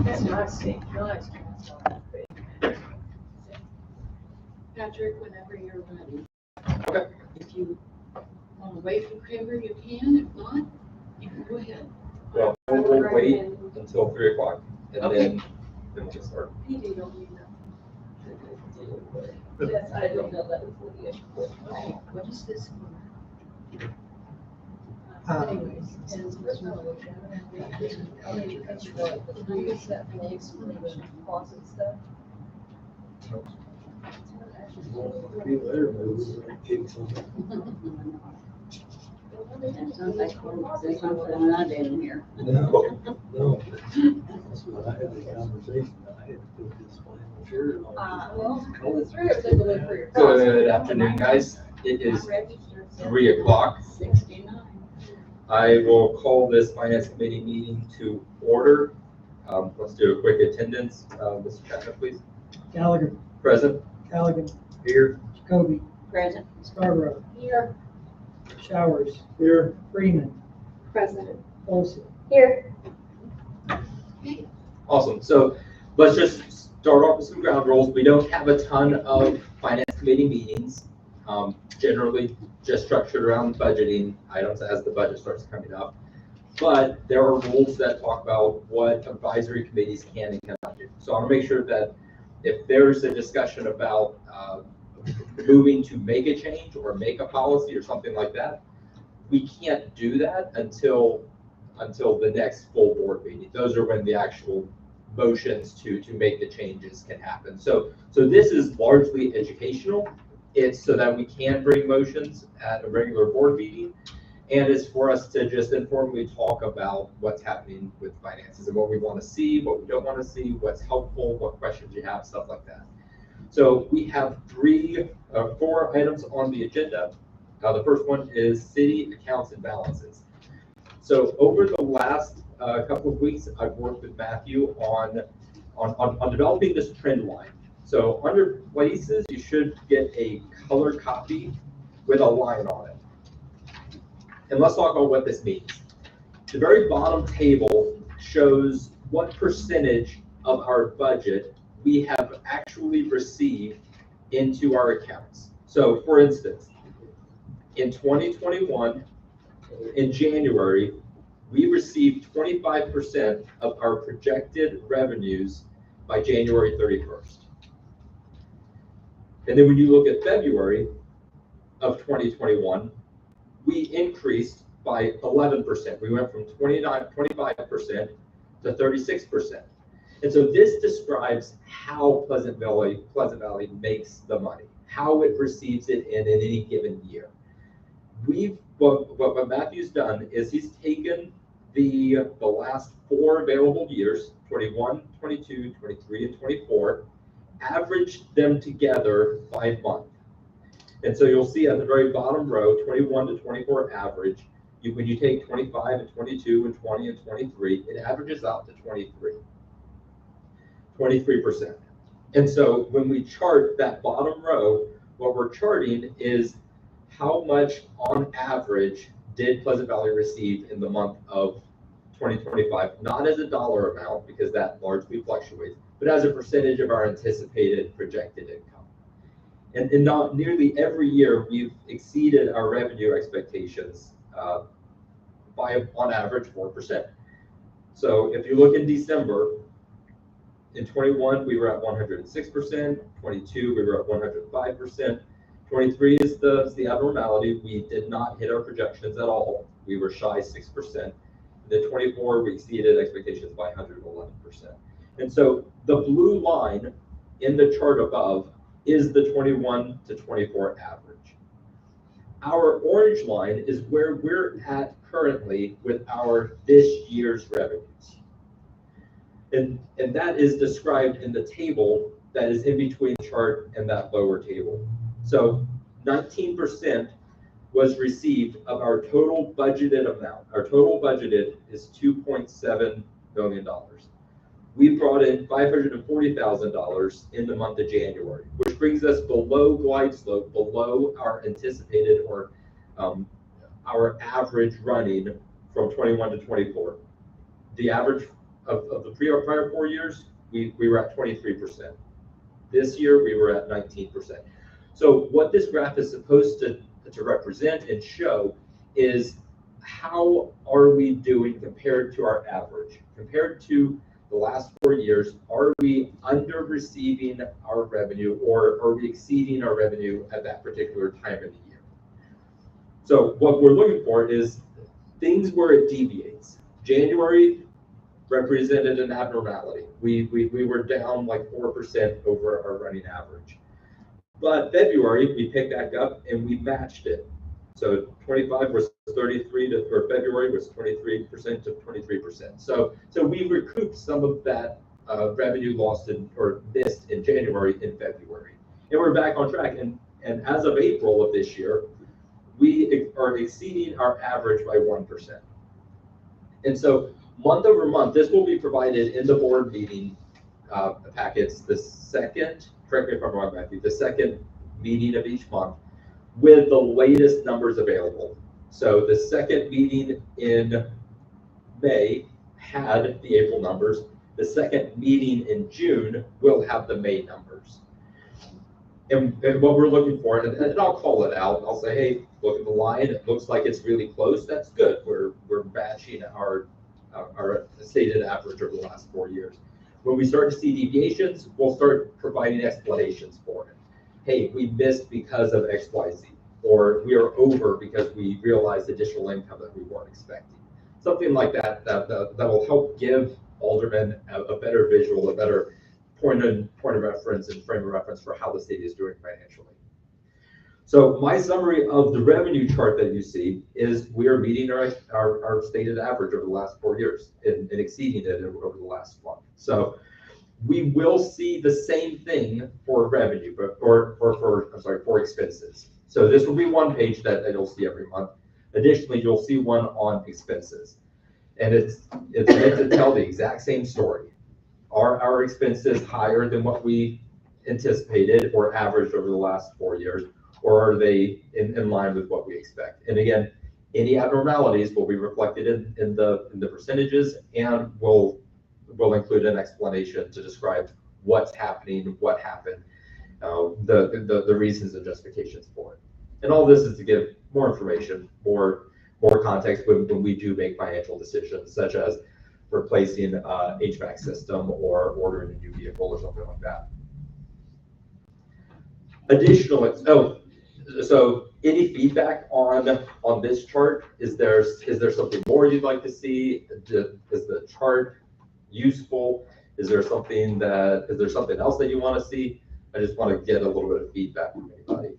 That's nice. Nice. Patrick, whenever you're ready. Okay. If you want to wait for Kramer, you can. If not, you can go ahead. Well, we'll wait until 3 o'clock and Okay. then we'll get started. PD don't need that. Yes, I don't know that before the issue. Okay, what is this for? Anyways, and first of all, that's what, the three set for the explanation, costs and stuff. That sounds like there's something not in here. No, no. That's what I had the conversation. I had to put this final shirt on. Well, the three of them will look for your. Good afternoon, guys. It is 3 o'clock. 69. I will call this finance committee meeting to order. Let's do a quick attendance. Mr. Chapman, please. Gallagher, Present. Callaghan, Here. Jacoby, Present. Scarborough, Here. Showers, Here. Freeman, President. Olson. Here. Awesome. So let's just start off with some ground rules. We don't have a ton of finance committee meetings. Generally just structured around budgeting items as the budget starts coming up. But there are rules that talk about what advisory committees can and cannot do. So I want to make sure that if there's a discussion about moving to make a change or make a policy or something like that, we can't do that until the next full board meeting. Those are when the actual motions to make the changes can happen. So this is largely educational. It's so that we can bring motions at a regular board meeting, and it's for us to just informally talk about what's happening with finances and what we want to see, what we don't want to see, what's helpful, what questions you have, stuff like that. So we have four items on the agenda. The first one is city accounts and balances. So over the last couple of weeks, I've worked with Matthew on developing this trend line. So under places, you should get a color copy with a line on it. And let's talk about what this means. The very bottom table shows what percentage of our budget we have actually received into our accounts. So for instance, in 2021, in January, we received 25% of our projected revenues by January 31st. And then when you look at February of 2021, we increased by 11%. We went from 25% to 36%. And so this describes how Pleasant Valley makes the money, how it receives it in any given year. What Matthew's done is he's taken the last 4 available years, 21, 22, 23, and 24, averaged them together by month. And so you'll see at the very bottom row, 21 to 24 average, when you take 25 and 22 and 20 and 23, it averages out to 23%. And so when we chart that bottom row, what we're charting is how much on average did Pleasant Valley receive in the month of 2025, not as a dollar amount, because that largely fluctuates, but as a percentage of our anticipated projected income. And not nearly every year we've exceeded our revenue expectations by on average 4%. So if you look in December, in 21 we were at 106%, 22 we were at 105%, 23 is the abnormality. We did not hit our projections at all. We were shy 6%. And then 24 we exceeded expectations by 111%. And so the blue line in the chart above is the 21 to 24 average. Our orange line is where we're at currently with our this year's revenues. And that is described in the table that is in between the chart and that lower table. So 19% was received of our total budgeted amount. Our total budgeted is $2.7 million. We brought in $540,000 in the month of January, which brings us below glide slope, below our anticipated or our average running from 21 to 24. The average of the prior 4 years, we were at 23%. This year, we were at 19%. So what this graph is supposed to represent and show is how are we doing compared to our average? Compared to the last 4 years, are we under receiving our revenue or are we exceeding our revenue at that particular time of the year? So what we're looking for is things where it deviates. January represented an abnormality. We were down like 4% over our running average. But February, we picked back up and we matched it. So 25 was 33 to, or February was 23% to 23%. So we recouped some of that revenue lost or missed in January and February. And we're back on track. And as of April of this year, we are exceeding our average by 1%. And so month over month, this will be provided in the board meeting packets, the second, correct me if I'm wrong, Matthew, the second meeting of each month with the latest numbers available. So the second meeting in May had the April numbers. The second meeting in June will have the May numbers. And what we're looking for, and I'll call it out, I'll say, hey, look at the line, it looks like it's really close, that's good. We're matching our stated average over the last 4 years. When we start to see deviations, we'll start providing explanations for it. Hey, we missed because of X, Y, Z, or we are over because we realized additional income that we weren't expecting. Something like that will help give aldermen a better visual, a better point of reference and frame of reference for how the city is doing financially. So my summary of the revenue chart that you see is we are meeting our stated average over the last 4 years and exceeding it over the last month. So we will see the same thing for revenue, but for expenses. So this will be one page that you'll see every month. Additionally, you'll see one on expenses. And it's meant to tell the exact same story. Are our expenses higher than what we anticipated or averaged over the last 4 years? Or are they in line with what we expect? And again, any abnormalities will be reflected in the percentages, and we'll include an explanation to describe what's happening, what happened, the reasons and justifications for it. And all this is to give more information, more context when we do make financial decisions, such as replacing an HVAC system or ordering a new vehicle or something like that. So any feedback on this chart? Is there something more you'd like to see? Is the chart useful? Is there something else that you want to see? I just want to get a little bit of feedback from anybody.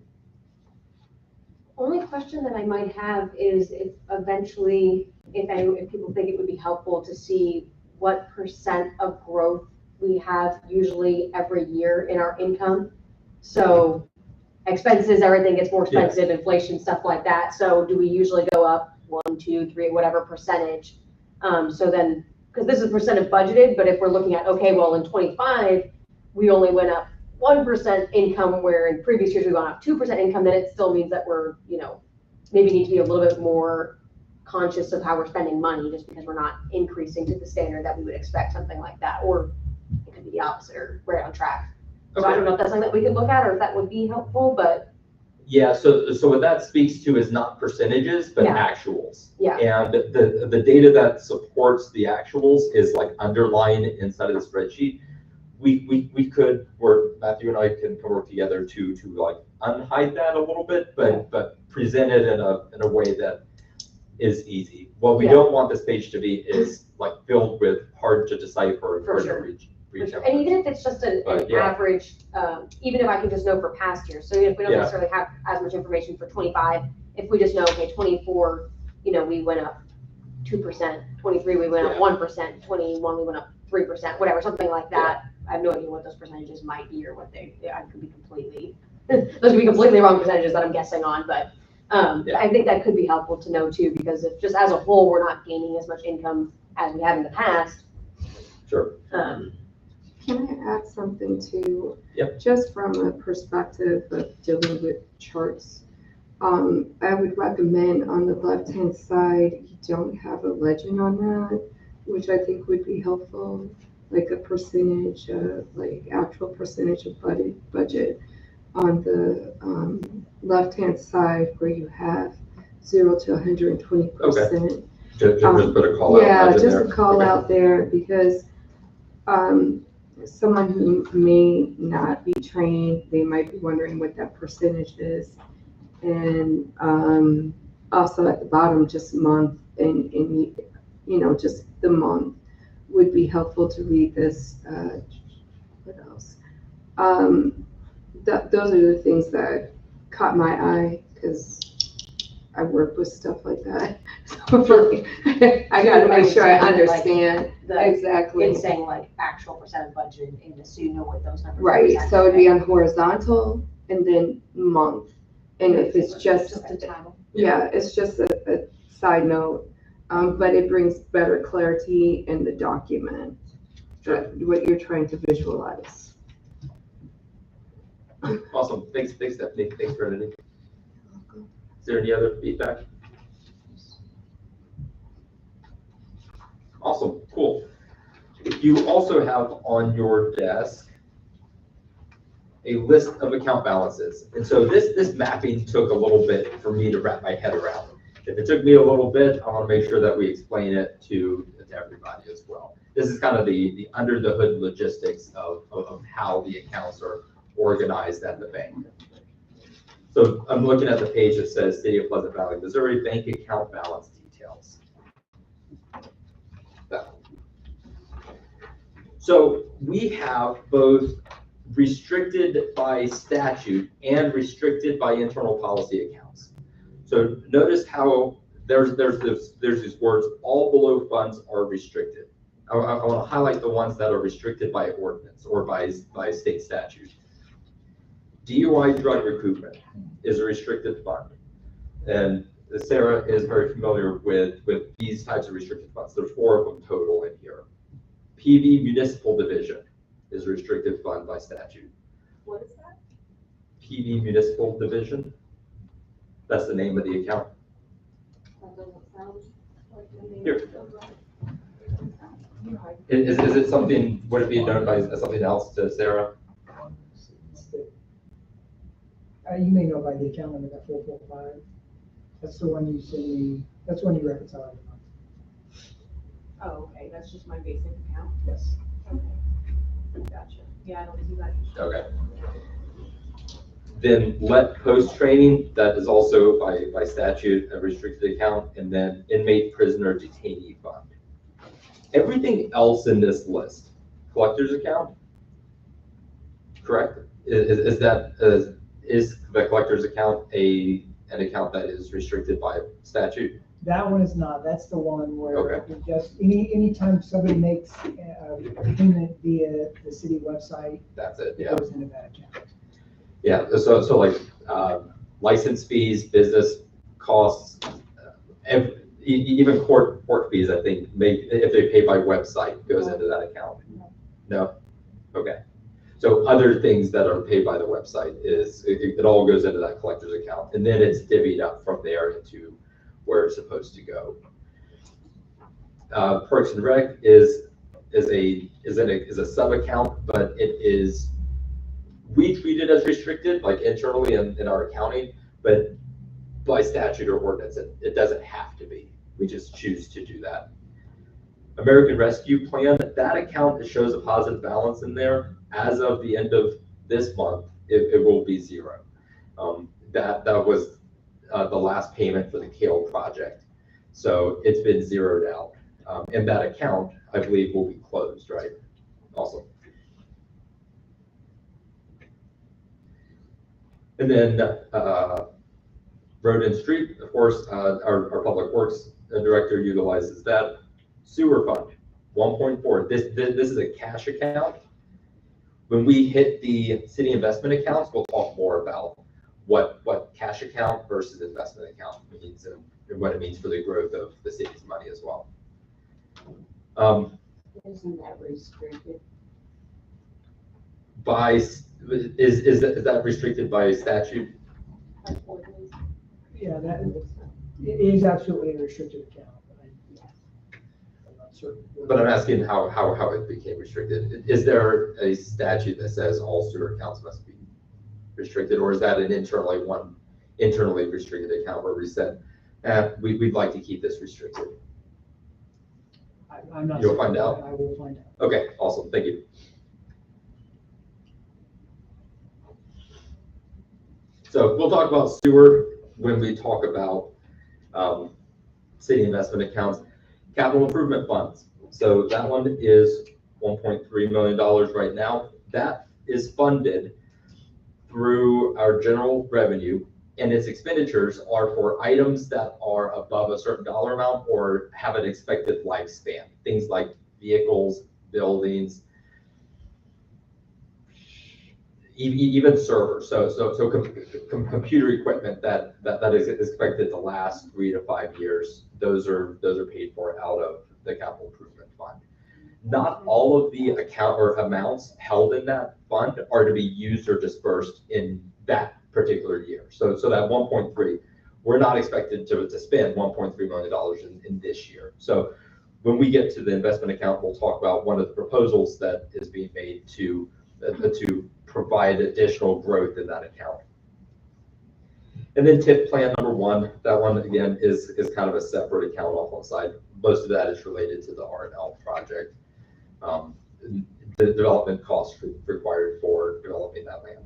Only question that I might have is if eventually, if people think it would be helpful to see what % of growth we have usually every year in our income. So expenses, everything gets more expensive, inflation, stuff like that. So do we usually go up 1, 2, 3, whatever percentage? So then, because this is percent of budgeted, but if we're looking at, okay, well in 25, we only went up 1% income, where in previous years we went up 2% income, then it still means that we're, maybe need to be a little bit more conscious of how we're spending money, just because we're not increasing to the standard that we would expect, something like that. Or it could be the opposite, or right on track. So I don't know if that's something that we could look at or if that would be helpful, but. Yeah, so what that speaks to is not percentages, but actuals. Yeah. And the data that supports the actuals is like underlying inside of the spreadsheet. We could work, Matthew and I can work together to like unhide that a little bit, but present it in a way that is easy. What we don't want this page to be is like filled with hard to decipher and hard to reach. And even if it's just an average, even if I can just know for past years, so if we don't necessarily have as much information for 25, if we just know, okay, 24, we went up 2%, 23, we went up 1%, 21, we went up 3%, whatever, something like that. I have no idea what those percentages might be or what I could be completely, those could be completely wrong percentages that I'm guessing on, but I think that could be helpful to know too, because if just as a whole, we're not gaining as much income as we have in the past. Sure. Can I add something too? Yep. Just from a perspective of dealing with charts, I would recommend on the left-hand side, you don't have a legend on that, which I think would be helpful, like a percentage, like actual percentage of budget on the left-hand side where you have 0 to 120%. Just put a call out. Yeah, legend just there. a call Okay. out there because someone who may not be trained, they might be wondering what that percentage is. And also at the bottom, just month and just the month would be helpful to read this. What else? Those are the things that caught my eye because I work with stuff like that. So I gotta make sure I understand exactly. It's saying like actual percent of budget in this, so you know what those numbers are. Right, so it'd be on horizontal and then month. And if it's just, a title. yeah, it's just a side note, but it brings better clarity in the document, what you're trying to visualize. Awesome. Thanks, Stephanie. Thanks, Brendan. Is there any other feedback? Awesome, cool. You also have on your desk a list of account balances. And so this mapping took a little bit for me to wrap my head around. If it took me a little bit, I want to make sure that we explain it to everybody as well. This is kind of the under the hood logistics of how the accounts are organized at the bank. So I'm looking at the page that says City of Pleasant Valley, Missouri bank account balance details. That one. So we have both restricted by statute and restricted by internal policy accounts. So notice how there's these words, all below funds are restricted. I want to highlight the ones that are restricted by ordinance or by state statute. DUI drug recoupment is a restricted fund. And Sarah is very familiar with these types of restricted funds. There's 4 of them total in here. PV Municipal Division is a restricted fund by statute. What is that? PV Municipal Division. That's the name of the account. That doesn't sound like the name. Here. Is it something, would it be known by something else to Sarah? You may know by the account number, that 445. That's the one you send me, that's the one you reconcile every month. Oh, okay, that's just my basic account. Yes. Okay. Gotcha. Yeah, I don't see that. Okay. Then let post training, that is also by statute a restricted account, and then inmate prisoner detainee fund. Everything else in this list, collector's account, correct? Is the collector's account an account that is restricted by statute? That one is not, that's the one where Okay. it just, anytime somebody makes a payment via the city website, That's it, it yeah. goes into that account. Yeah, so like license fees, business costs, even court fees, I think, if they pay by website, goes into that account. No? Okay. So other things that are paid by the website it all goes into that collector's account, and then it's divvied up from there into where it's supposed to go. Parks and Rec is a sub account, but we treat it as restricted, like internally in our accounting, but by statute or ordinance, it doesn't have to be. We just choose to do that. American Rescue Plan, that account, it shows a positive balance in there. As of the end of this month, it will be 0. That was the last payment for the Kale project. So it's been zeroed out. And that account, I believe, will be closed, right? Awesome. And then Road and Street, of course, our Public Works Director utilizes that. Sewer Fund, 1.4. This is a cash account. When we hit the city investment accounts, we'll talk more about what cash account versus investment account means and what it means for the growth of the city's money as well. Isn't that restricted? Is that restricted by statute? Yeah, that, it is absolutely a restricted account. I'm not certain. But I'm asking how it became restricted. Is there a statute that says all sewer accounts must be restricted, or is that an internally restricted account where we said, we'd like to keep this restricted? I'm not. You'll certain. find out? I will find out. Okay, awesome, thank you. So we'll talk about sewer when we talk about city investment accounts. Capital improvement funds. So that one is $1.3 million right now. That is funded through our general revenue, and its expenditures are for items that are above a certain dollar amount or have an expected lifespan. Things like vehicles, buildings, even servers. So computer equipment that is expected to last 3 to 5 years. Those are paid for out of the capital improvement fund. Not all of the account or amounts held in that fund are to be used or dispersed in that particular year. So that 1.3, we're not expected to spend $1.3 million in this year. So when we get to the investment account, we'll talk about one of the proposals that is being made to provide additional growth in that account. And then TIP plan number 1, that one again is kind of a separate account off on the side. Most of that is related to the R&L project, the development costs required for developing that land.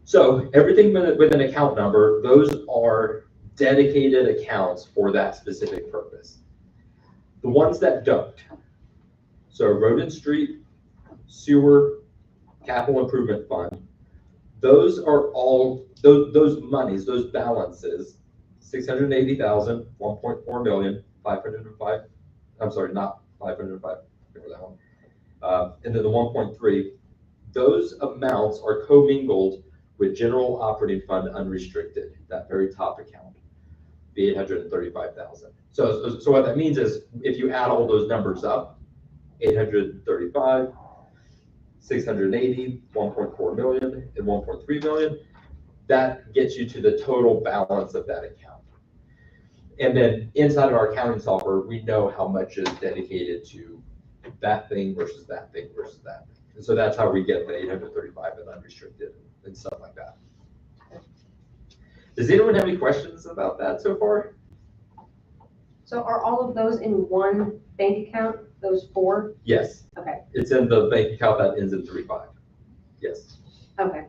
So everything with an account number, those are dedicated accounts for that specific purpose. The ones that don't, so road and street, sewer, capital improvement fund, those are all, those monies, those balances, 680,000, 1.4 million, 505, I'm sorry, not 505, remember that one. And then the 1.3, those amounts are commingled with general operating fund unrestricted, that very top account, the 835,000. So what that means is if you add all those numbers up, 835, 680, 1.4 million, and 1.3 million, that gets you to the total balance of that account. And then inside of our accounting software, we know how much is dedicated to that thing versus that thing versus that thing. And so that's how we get the 835 and unrestricted and stuff like that. Does anyone have any questions about that so far? So are all of those in one bank account, those 4? Yes. Okay. It's in the bank account that ends in 35. Yes. Okay.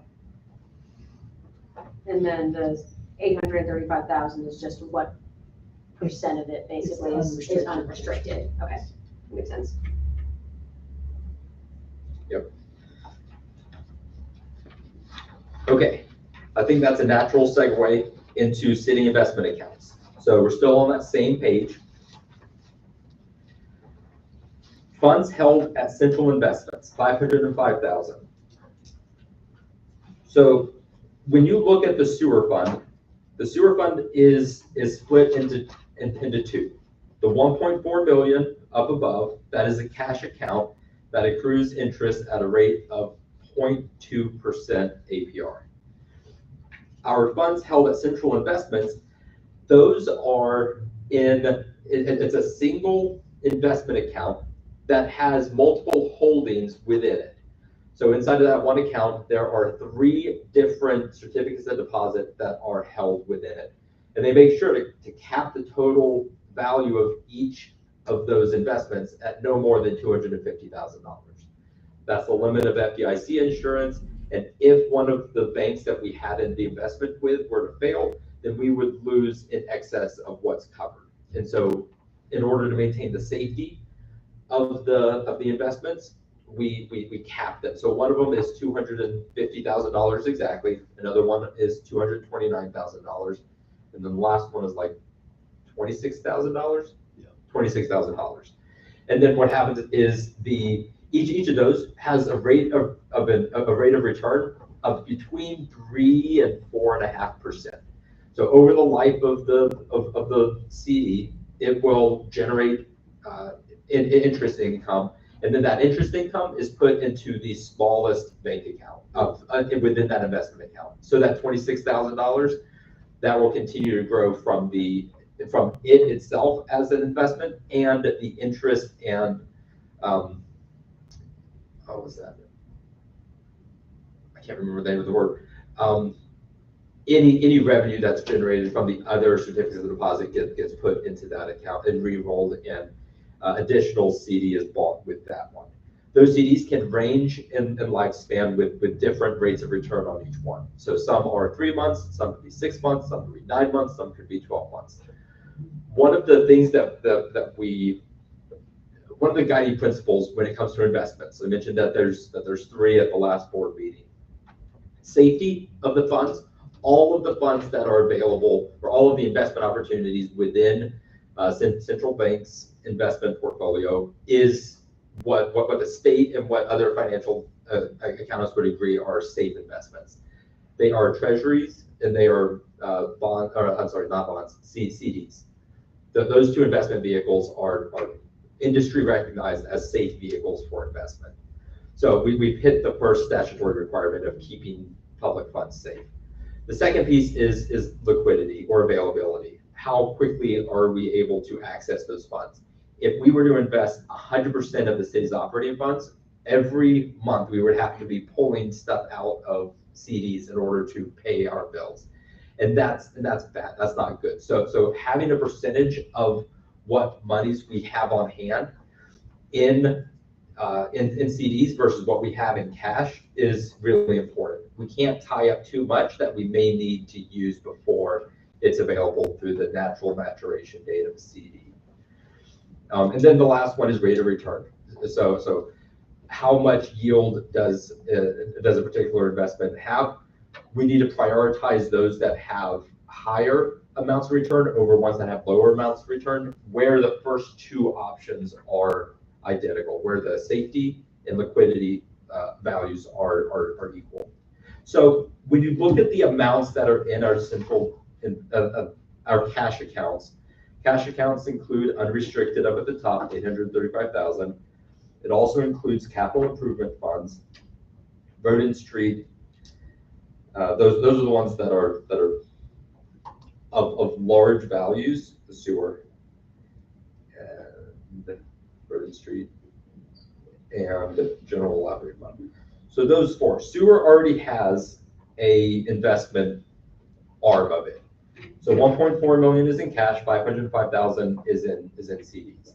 And then the 835,000 is just what percent of it basically is unrestricted. Okay, makes sense. Yep. Okay, I think that's a natural segue into city investment accounts. So we're still on that same page. Funds held at central investments, 505,000. So when you look at the sewer fund is split into 2. The 1.4 million up above, that is a cash account that accrues interest at a rate of 0.2% APR. Our funds held at central investments, those are it's a single investment account that has multiple holdings within it. So inside of that one account, there are 3 different certificates of deposit that are held within it. And they make sure to cap the total value of each of those investments at no more than $250,000. That's the limit of FDIC insurance. And if one of the banks that we had in the investment with were to fail, then we would lose in excess of what's covered. And so in order to maintain the safety of the investments, we capped it. So one of them is $250,000 exactly. Another one is $229,000. And then the last one is like $26,000? Yeah. $26,000. And then what happens is each of those has a rate of return of between 3 and 4.5%. So over the life of the CD, it will generate interest income, and then that interest income is put into the smallest bank account within that investment account. So that $26,000, that will continue to grow from it itself as an investment and the interest and, how was that? I can't remember the name of the word. Any revenue that's generated from the other certificates of deposit gets put into that account and re-rolled, and additional CD is bought with that one. Those CDs can range in lifespan with different rates of return on each one. So some are 3 months, some could be 6 months, some could be 9 months, some could be 12 months. One of the things one of the guiding principles when it comes to investments, I mentioned that there's 3 at the last board meeting. Safety of the funds. All of the funds that are available, or all of the investment opportunities within central bank's investment portfolio, is what the state and what other financial accountants would agree are safe investments. They are treasuries and they are not bonds, CDs. Those 2 investment vehicles are industry recognized as safe vehicles for investment. So we've hit the first statutory requirement of keeping public funds safe. The second piece is liquidity or availability. How quickly are we able to access those funds? If we were to invest 100% of the city's operating funds, every month we would have to be pulling stuff out of CDs in order to pay our bills. And that's bad, that's not good. So having a percentage of what monies we have on hand in CDs versus what we have in cash is really important. We can't tie up too much that we may need to use before it's available through the natural maturation date of a CD. And then the last one is rate of return. So how much yield does a particular investment have? We need to prioritize those that have higher amounts of return over ones that have lower amounts of return, where the first 2 options are identical, where the safety and liquidity values are equal. So when you look at the amounts that are in our our cash accounts include unrestricted up at the top, $835,000. It also includes capital improvement funds, road and street. Those are the ones that are of large values, the sewer, the road and street, and the general operating fund. So those 4. Sewer already has a investment arm of it. So 1.4 million is in cash, 505,000 is in CDs.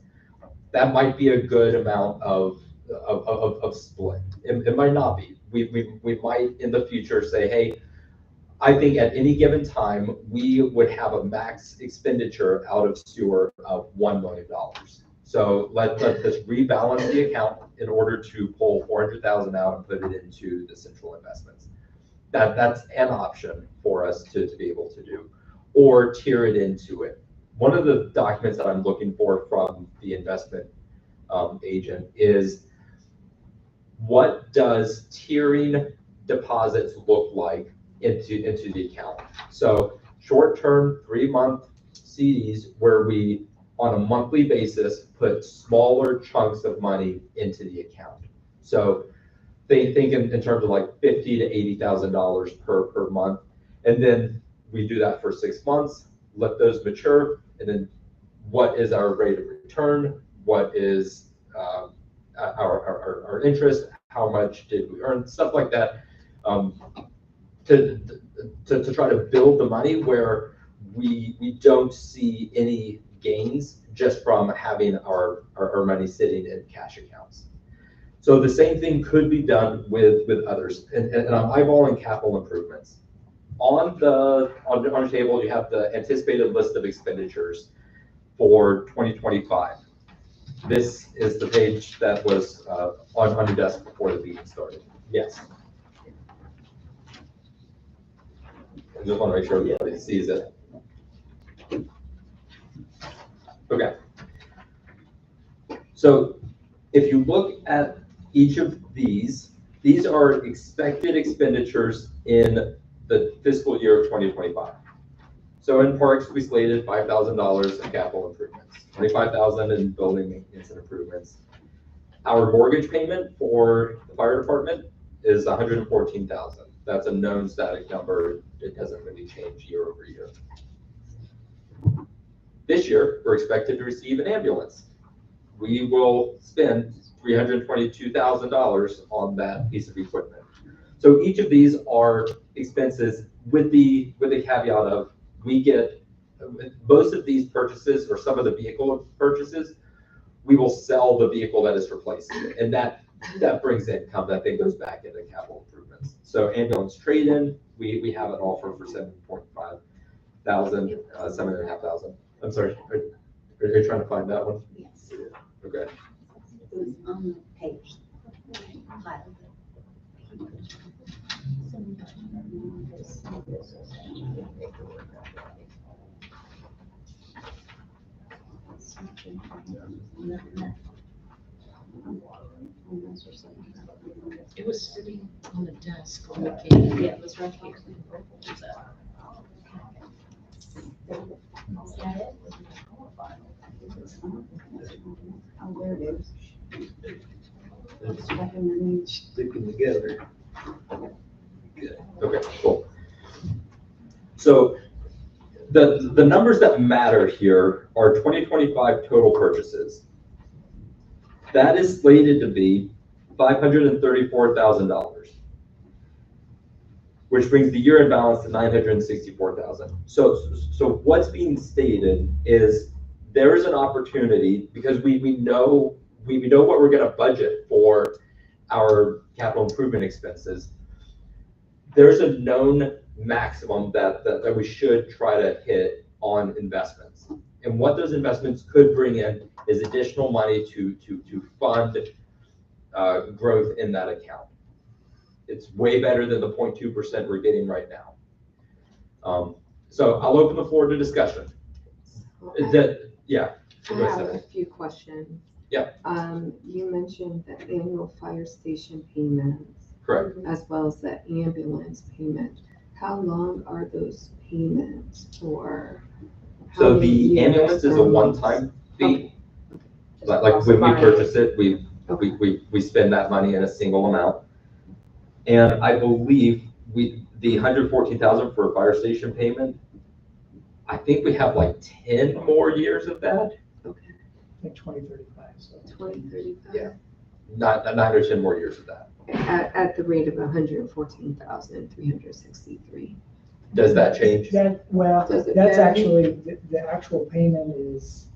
That might be a good amount of split. It might not be. We might in the future say, hey, I think at any given time, we would have a max expenditure out of sewer of $1 million. So let's rebalance the account in order to pull 400,000 out and put it into the central investments. That's an option for us to be able to do, or tier it into it. One of the documents that I'm looking for from the investment agent is, what does tiering deposits look like into the account? So short-term 3-month CDs where we on a monthly basis put smaller chunks of money into the account. So think in terms of like $50,000 to $80,000 per month, and then we do that for 6 months, let those mature, and then what is our rate of return? What is our interest? How much did we earn? Stuff like that, to try to build the money where we don't see any gains just from having our money sitting in cash accounts. So the same thing could be done with others, and I'm eyeballing capital improvements. On the table, you have the anticipated list of expenditures for 2025. This is the page that was on your desk before the meeting started. Yes. I just want to make sure everybody sees it. Okay. So if you look at each of these are expected expenditures in the fiscal year of 2025. So in parks, we slated $5,000 in capital improvements, $25,000 in building maintenance and improvements. Our mortgage payment for the fire department is $114,000. That's a known static number. It doesn't really change year over year. This year, we're expected to receive an ambulance. We will spend $322,000 on that piece of equipment. So each of these are expenses with the caveat of we get most of these purchases or some of the vehicle purchases, we will sell the vehicle that is replacing, and that brings income that then goes back into capital improvements. So ambulance trade-in, we have an offer for $7,500, $7,500. I'm sorry, are you trying to find that one? Yes. Okay. It was on the page. It was sitting on the desk when we came. Yeah, it was right here. Oh, there it is. It's right underneath. Sticking together. Good. Okay, cool. So the numbers that matter here are 2025 total purchases. That is slated to be $534,000, which brings the year-end balance to $964,000. So what's being stated is there is an opportunity because we know what we're going to budget for our capital improvement expenses. There's a known maximum that we should try to hit on investments. And what those investments could bring in is additional money to fund growth in that account. It's way better than the 0.2% we're getting right now. So I'll open the floor to discussion. Yeah. I Go have ahead. a few questions. Yeah. You mentioned the annual fire station payments Correct. as well as the ambulance payment. How long are those payments for? How So many the years ambulance is a or one-time fee. Okay. Like when we purchase it, we spend that money in a single amount. And I believe the $114,000 for a fire station payment, I think we have like 10 more years of that. Okay, Like 2035, so. 2035? Yeah. Not 9 or 10 more years of that. At the rate of 114,363. Does that change? Well, Does it that's vary? actually, the actual payment is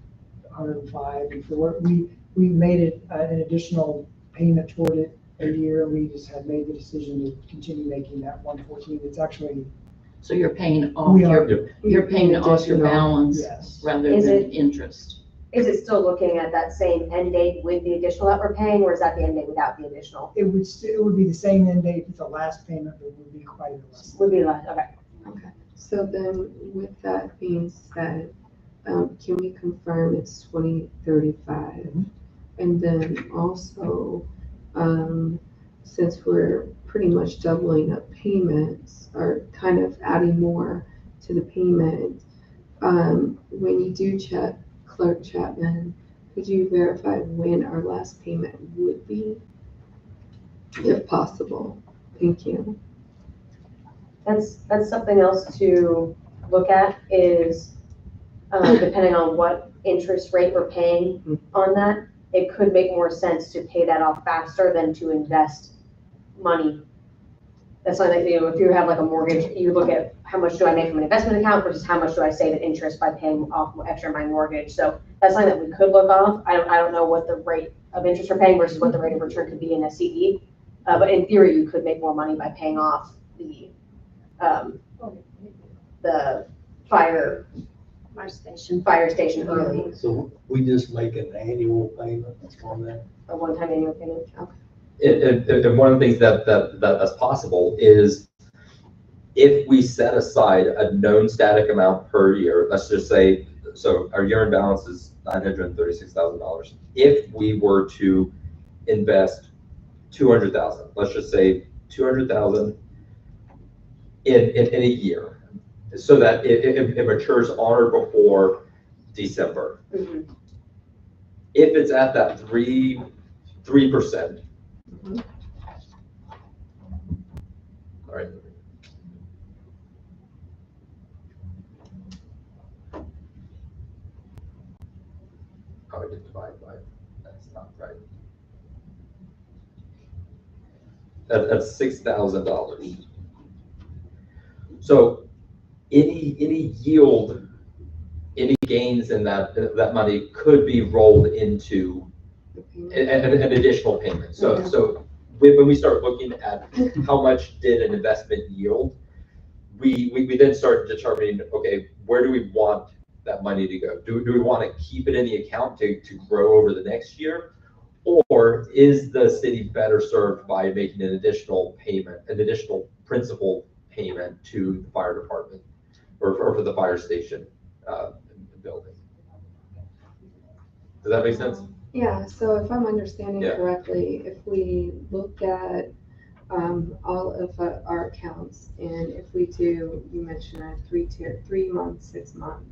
105 before, we made it an additional payment toward it a year. We just had made the decision to continue making that 114. It's actually, So you're paying off we are, you're paying off your Additional. balance yes. rather Is than it- interest. Is it still looking at that same end date with the additional that we're paying, or is that the end date without the additional? It would be the same end date as the last payment, but would be quite a bit less. Would be less, okay. Okay, so then with that being said, can we confirm it's 2035? And then also, since we're pretty much doubling up payments or kind of adding more to the payment, when you do check Clerk Chapman, could you verify when our last payment would be? If possible, thank you. That's something else to look at is, depending on what interest rate we're paying on that, it could make more sense to pay that off faster than to invest money. That's something that, if you have like a mortgage, you look at how much do I make from an investment account versus how much do I save in interest by paying off extra my mortgage. So that's something that we could look off. I don't know what the rate of interest we're paying versus what the rate of return could be in a CD. But in theory, you could make more money by paying off the fire station early, So we just make an annual payment on that? a one-time annual payment. And one of the things that's possible is if we set aside a known static amount per year, let's just say, so our year-end balance is $936,000. If we were to invest $200,000, let's just say $200,000 in a year, so that it matures on or before December. Mhm. If it's at that 3%. All right, how I did divide by, that's not right. That's $6,000. So any yield, any gains in that money could be rolled into the payment. an additional payment. So when we start looking at how much did an investment yield, we then start determining, okay, where do we want that money to go? Do we want to keep it in the account to grow over the next year? Or is the city better served by making an additional payment, an additional principal payment to the fire department or for the fire station building? Does that make sense? Yeah, so if I'm understanding Yeah. correctly, if we look at all of our accounts, and if we do, you mentioned a 3-month, 6-month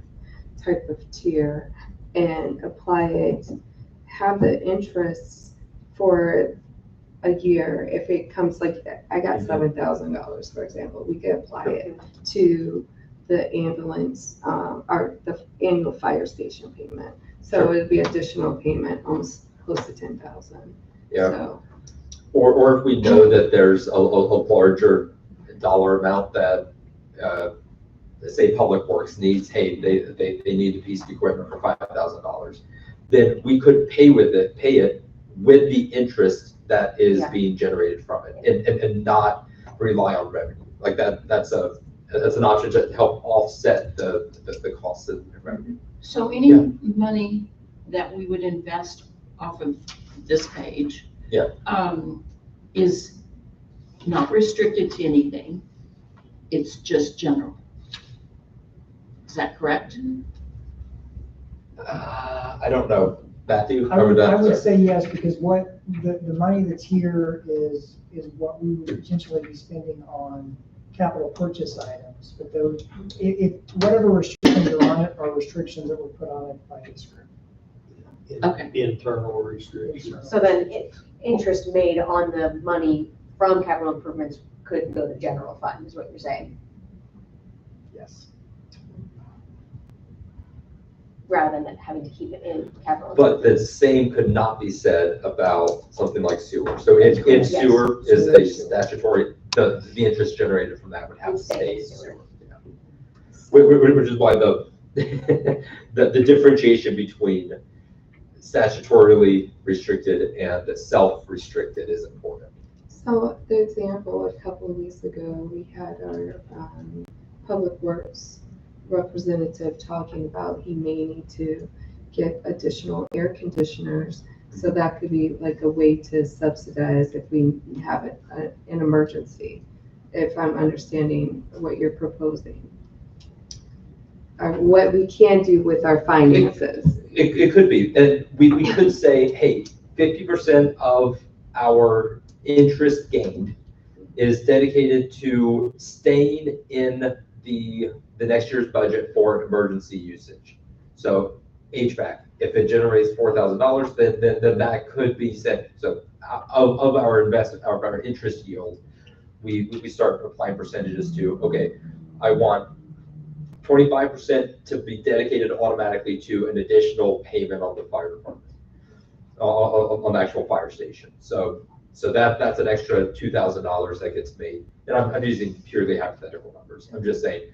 type of tier, and apply it, have the interest for a year, if it comes like, I got $7,000, for example, we could apply it to the ambulance, or the annual fire station payment. So Sure. it would be additional payment, almost close to 10,000. Yeah. So, Or if we know that there's a larger dollar amount that, say, Public Works needs, hey, they need a piece of equipment for $5,000, then we could pay it with the interest that is Yeah. being generated from it, and not rely on revenue. Like that's an option to help offset the costs of revenue. So any Yeah. money that we would invest off of this page. Yeah. Is not restricted to anything. It's just general. Is that correct? I don't know. Matthew, I cover would, that. I would say yes, because what, the money that's here is what we would potentially be spending on capital purchase items. But those, whatever restrictions are on it are restrictions that were put on it by this group. Okay. Internal restrictions. So then interest made on the money from capital improvements could go to general fund, is what you're saying, Yes. rather than having to keep it in capital. But the same could not be said about something like sewer. So if Yes. sewer is a statutory, the interest generated from that would have to Would stay stay in in sewer. sewer. Which is why the differentiation between statutorily restricted and self-restricted is important. so the example, a couple of weeks ago, we had our Public Works representative talking about he may need to get additional air conditioners. So that could be like a way to subsidize if we have an emergency, if I'm understanding what you're proposing. Or what we can do with our finances. It could be, and we could say, hey, 50% of our interest gained is dedicated to staying in the next year's budget for emergency usage. So HVAC, if it generates $4,000, then that could be set. So of our investment, our interest yield, we start applying percentages to, okay, I want 25% to be dedicated automatically to an additional payment on the fire department, on the actual fire station. So that's an extra $2,000 that gets made. And I'm using purely hypothetical numbers. I'm just saying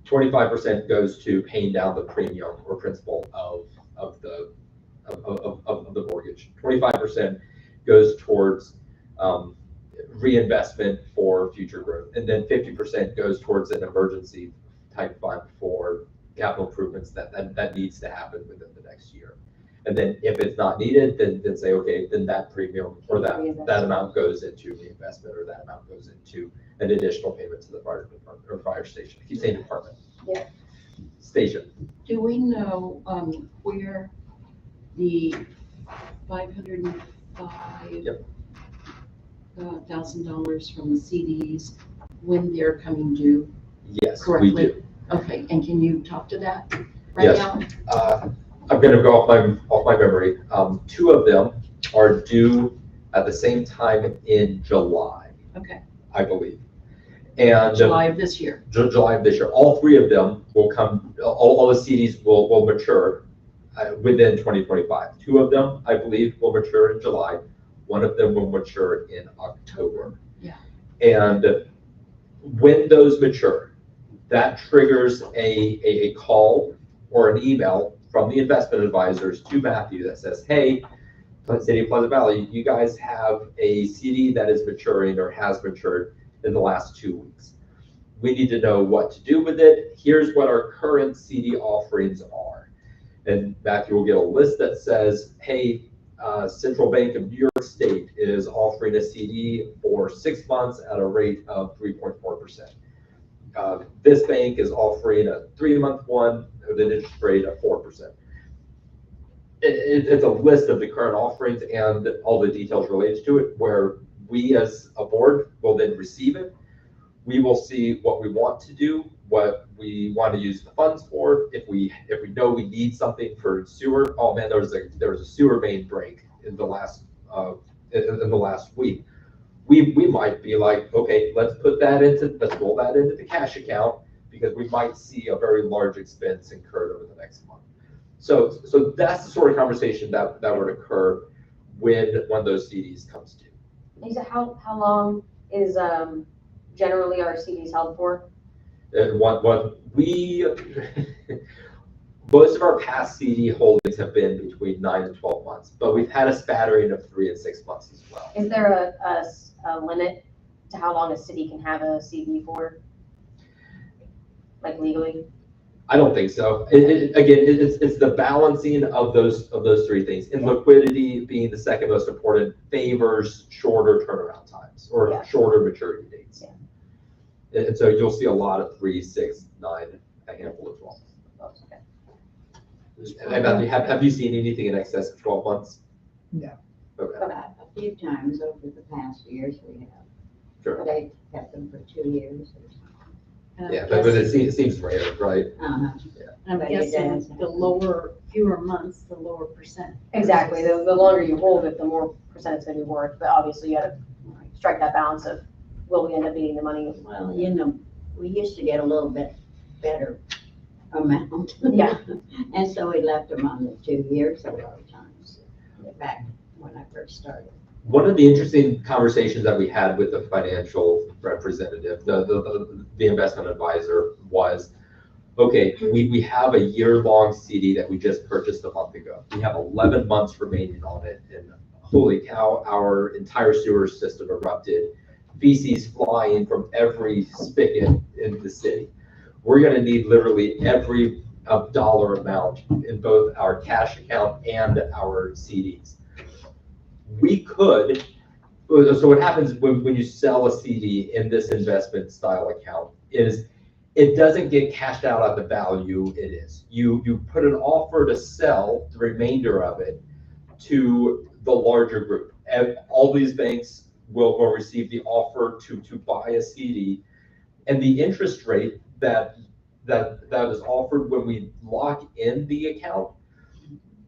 25% goes to paying down the premium or principal of the mortgage. 25% goes towards reinvestment for future growth. And then 50% goes towards an emergency type fund for capital improvements that needs to happen within the next year. And then if it's not needed, then say, okay, then that premium or that amount goes into reinvestment, or that amount goes into an additional payment to the fire department or fire station. I keep saying department. Yeah. Station. Do we know where the $505,000 from the CDs, when they're coming due? Yes, Correctly. we do. Okay, and can you talk to that right Yes. now? I'm going to go off my memory. 2 of them are due at the same time in July. Okay. I believe. And July of this year. July of this year. All 3 of them will come. All the CDs will mature within 2025. Two of them, I believe, will mature in July. One of them will mature in October. Yeah. And when those mature, that triggers a call or an email from the investment advisors to Matthew that says, hey, City of Pleasant Valley, you guys have a CD that is maturing or has matured in the last 2 weeks. We need to know what to do with it. Here's what our current CD offerings are. And Matthew will get a list that says, hey, Central Bank of New York State is offering a CD for 6 months at a rate of 3.4%. This bank is offering a 3-month one with an interest rate of 4%. It's a list of the current offerings and all the details related to it, where we as a board will then receive it. We will see what we want to do, what we want to use the funds for. If we know we need something for sewer, oh man, there was a sewer main break in the last week. We might be like, okay, let's roll that into the cash account, because we might see a very large expense incurred over the next month. So that's the sort of conversation that would occur when one of those CDs comes due. Lisa, how long is generally our CDs held for? And what we most of our past CD holdings have been between 9 and 12 months, but we've had a spattering of 3 and 6 months as well. Is there a limit to how long a city can have a CD for? Like legally? I don't think so. It's the balancing of those three things. And liquidity being the second most important, favors shorter turnaround times or shorter maturity dates. Yeah. And so you'll see a lot of 3, 6, 9, a handful as well. Okay. And Matthew, have you seen anything in excess of 12 months? No. Okay. A few times over the past years we have. Sure. But I kept them for 2 years or something. Yeah, but it seems rare, right? Uh-huh. I'm But it guessing does. the fewer months, the lower percent. Exactly. The longer you hold it, the more percent it's going to be worth. But obviously, you got to strike that balance of, will we end up needing the money? Well, we used to get a little bit better amount. Yeah. And so we left them on the 2 years a lot of times, back when I first started. One of the interesting conversations that we had with the financial representative, the investment advisor, was, okay, we have a year-long CD that we just purchased a month ago. We have 11 months remaining on it, and holy cow, our entire sewer system erupted. feces flying from every spigot in the city. We're going to need literally every dollar amount in both our cash account and our CDs. We could, so what happens when you sell a CD in this investment style account is it doesn't get cashed out at the value it is. You put an offer to sell the remainder of it to the larger group. All these banks will receive the offer to buy a CD, and the interest rate that is offered when we lock in the account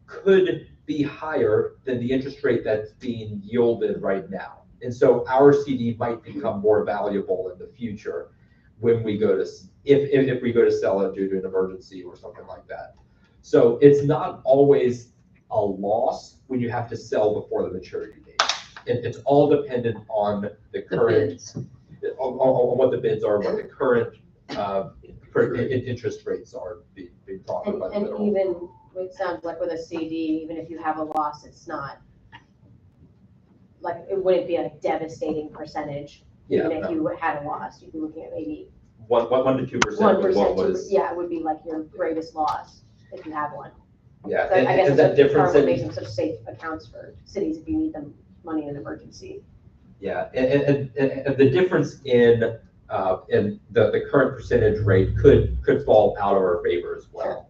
could be higher than the interest rate that's being yielded right now. And so our CD might become more valuable in the future when we go to, if we go to sell it due to an emergency or something like that. So it's not always a loss when you have to sell before the maturity date. It's all dependent on the current, on what the bids are, what the current interest rates are being offered by the And federal. even, it sounds like with a CD, even if you have a loss, it's not, like, it wouldn't be a devastating percentage. Yeah, Even if no. you had a loss, you'd be looking at maybe 1 to 2% 1%, what was, yeah, it would be like your greatest loss if you have one. yeah, So I guess and that's that difference what in, makes them such safe accounts for cities if you need them money in an emergency. yeah, and the difference in the current percentage rate could fall out of our favor as well.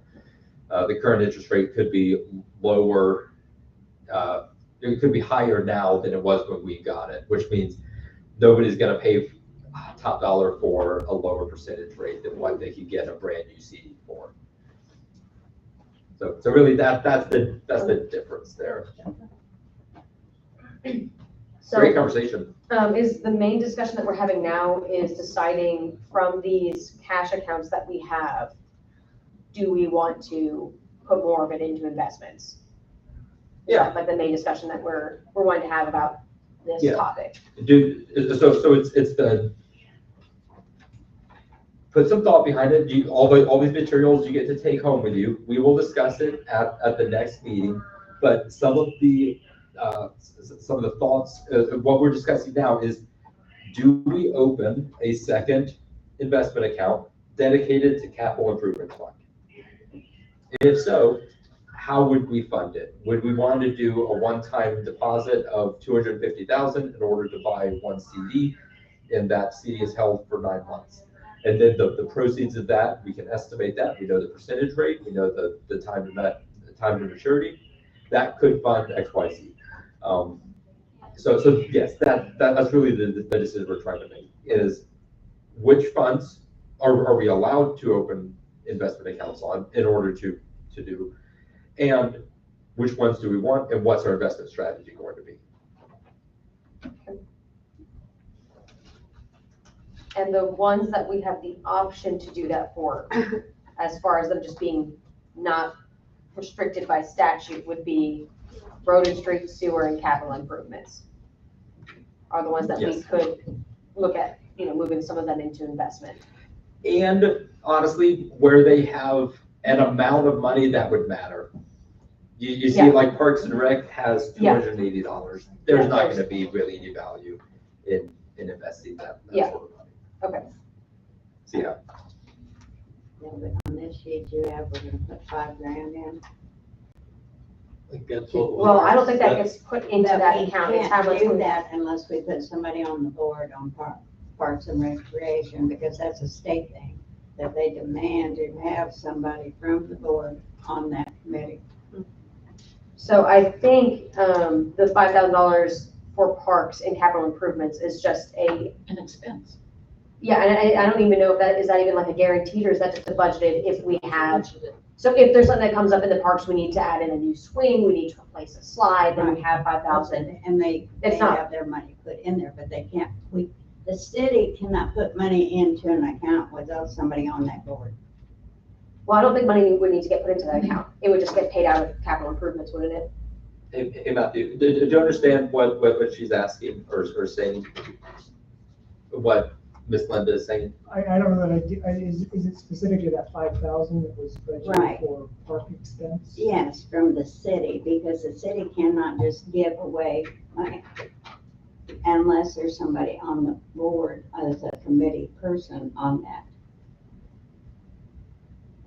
The current interest rate could be lower, it could be higher now than it was when we got it, which means nobody's gonna pay top dollar for a lower percentage rate than what they could get a brand new CD for. So really that's the difference there. Great So, conversation. is the main discussion that we're having now is deciding from these cash accounts that we have, do we want to put more of it into investments. Yeah. Like the main discussion that we're wanting to have about this Yeah. topic. So it's the, put some thought behind it. All these materials you get to take home with you. We will discuss it at the next meeting. But some of the thoughts, what we're discussing now is, do we open a second investment account dedicated to capital improvement fund? And if so, how would we fund it? Would we want to do a one-time deposit of $250,000 in order to buy one CD, and that CD is held for 9 months? And then the proceeds of that, we can estimate that. We know the percentage rate. We know the time to maturity. That could fund XYZ. So yes, that's really the decision we're trying to make, is which funds are we allowed to open investment accounts on in order to do, and which ones do we want, and what's our investment strategy going to be? And the ones that we have the option to do that for, as far as them just being not restricted by statute, would be road and street, sewer, and capital improvements. Are the ones that we Yes. could look at, moving some of them into investment. And honestly, where they have an amount of money that would matter. You see, Yeah. like Parks and Rec has Yeah. $280. There's Yeah, not there's- gonna be really any value in investing that Yeah. sort of money. Okay. So, yeah, Yeah, but on this sheet you have, we're gonna put $5,000 in. I think that's what. Well, I don't think that gets put into But that we account. It's how can't much do we- that unless we put somebody on the board on Parks and Recreation, because that's a state thing, that they demand to have somebody from the board on that committee. So I think, the $5,000 for parks and capital improvements is just An expense. yeah, and I don't even know if that, is that even like a guaranteed, or is that just a budgeted if we have, so if there's something that comes up in the parks, we need to add in a new swing, we need to replace a slide, then we have 5,000. And they It's not- have their money put in there, but they can't, the city cannot put money into an account without somebody on that board. Well, I don't think money would need to get put into that account. It would just get paid out of capital improvements, wouldn't it? hey Matthew, do you understand what she's asking or saying? What Miss Linda is saying? I don't know that I do, is it specifically that 5,000 that was budgeted Right. for parking expense? Yes, from the city, because the city cannot just give away money unless there's somebody on the board as a committee person on that.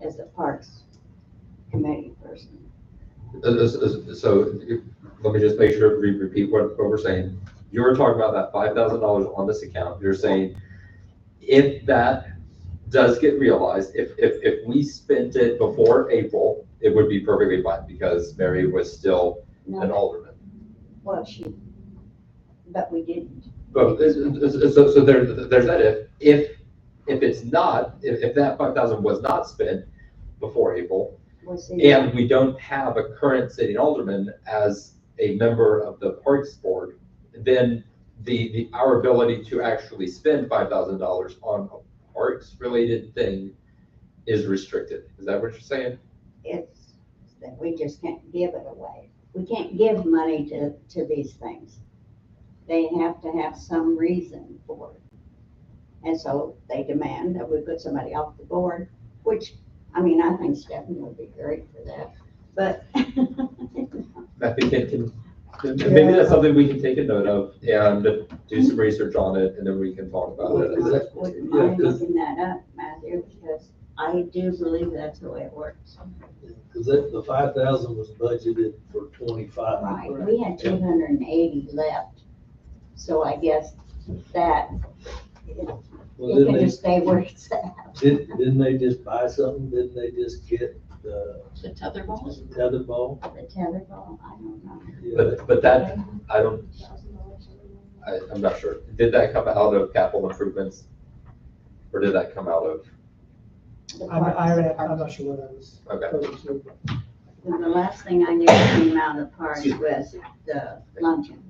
As a parks committee person. So let me just make sure we repeat what we're saying. You're talking about that $5,000 on this account. You're saying if that does get realized, if we spent it before April, it would be perfectly fine because Mary was still an No, alderman. well, but we didn't. But so there's that if it's not, if that 5,000 was not spent before April, We'll see. and we don't have a current sitting alderman as a member of the Parks Board, then our ability to actually spend $5,000 on a parks related thing is restricted. Is that what you're saying? It's that we just can't give it away. We can't give money to these things. They have to have some reason for it. And so they demand that we put somebody off the board, which, I mean, I think Stephanie would be great for that, but. I think maybe that's something we can take a note of and do some research on it, and then we can talk about it. Wouldn't mind looking that up, Matthew, because I do believe that's the way it works. Because the 5,000 was budgeted for 25. Right, we had 280 left, so I guess that, Well, it didn't can they, just stay where it's at. didn't they just buy something? Didn't they just get the The tetherball. tetherball? The tetherball, I don't know. Yeah. But that, I'm not sure. Did that come out of capital improvements? Or did that come out of, The I'm parks. not sure what I was. okay. quoting to. And the last thing I knew came out of parks was the luncheon.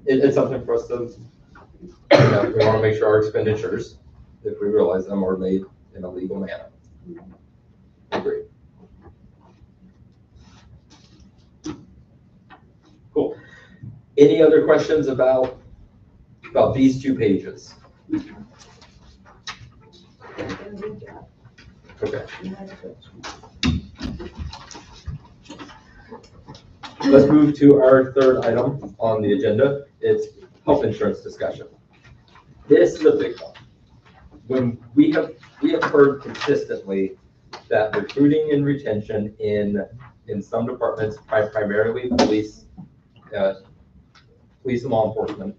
It's something for us to, we want to make sure our expenditures, if we realize them, are made in a legal manner. Agreed. Cool. Any other questions about these 2 pages? Okay. Let's move to our 3rd item on the agenda. It's health insurance discussion. This is a big one. When we have heard consistently that recruiting and retention in some departments, primarily police and law enforcement,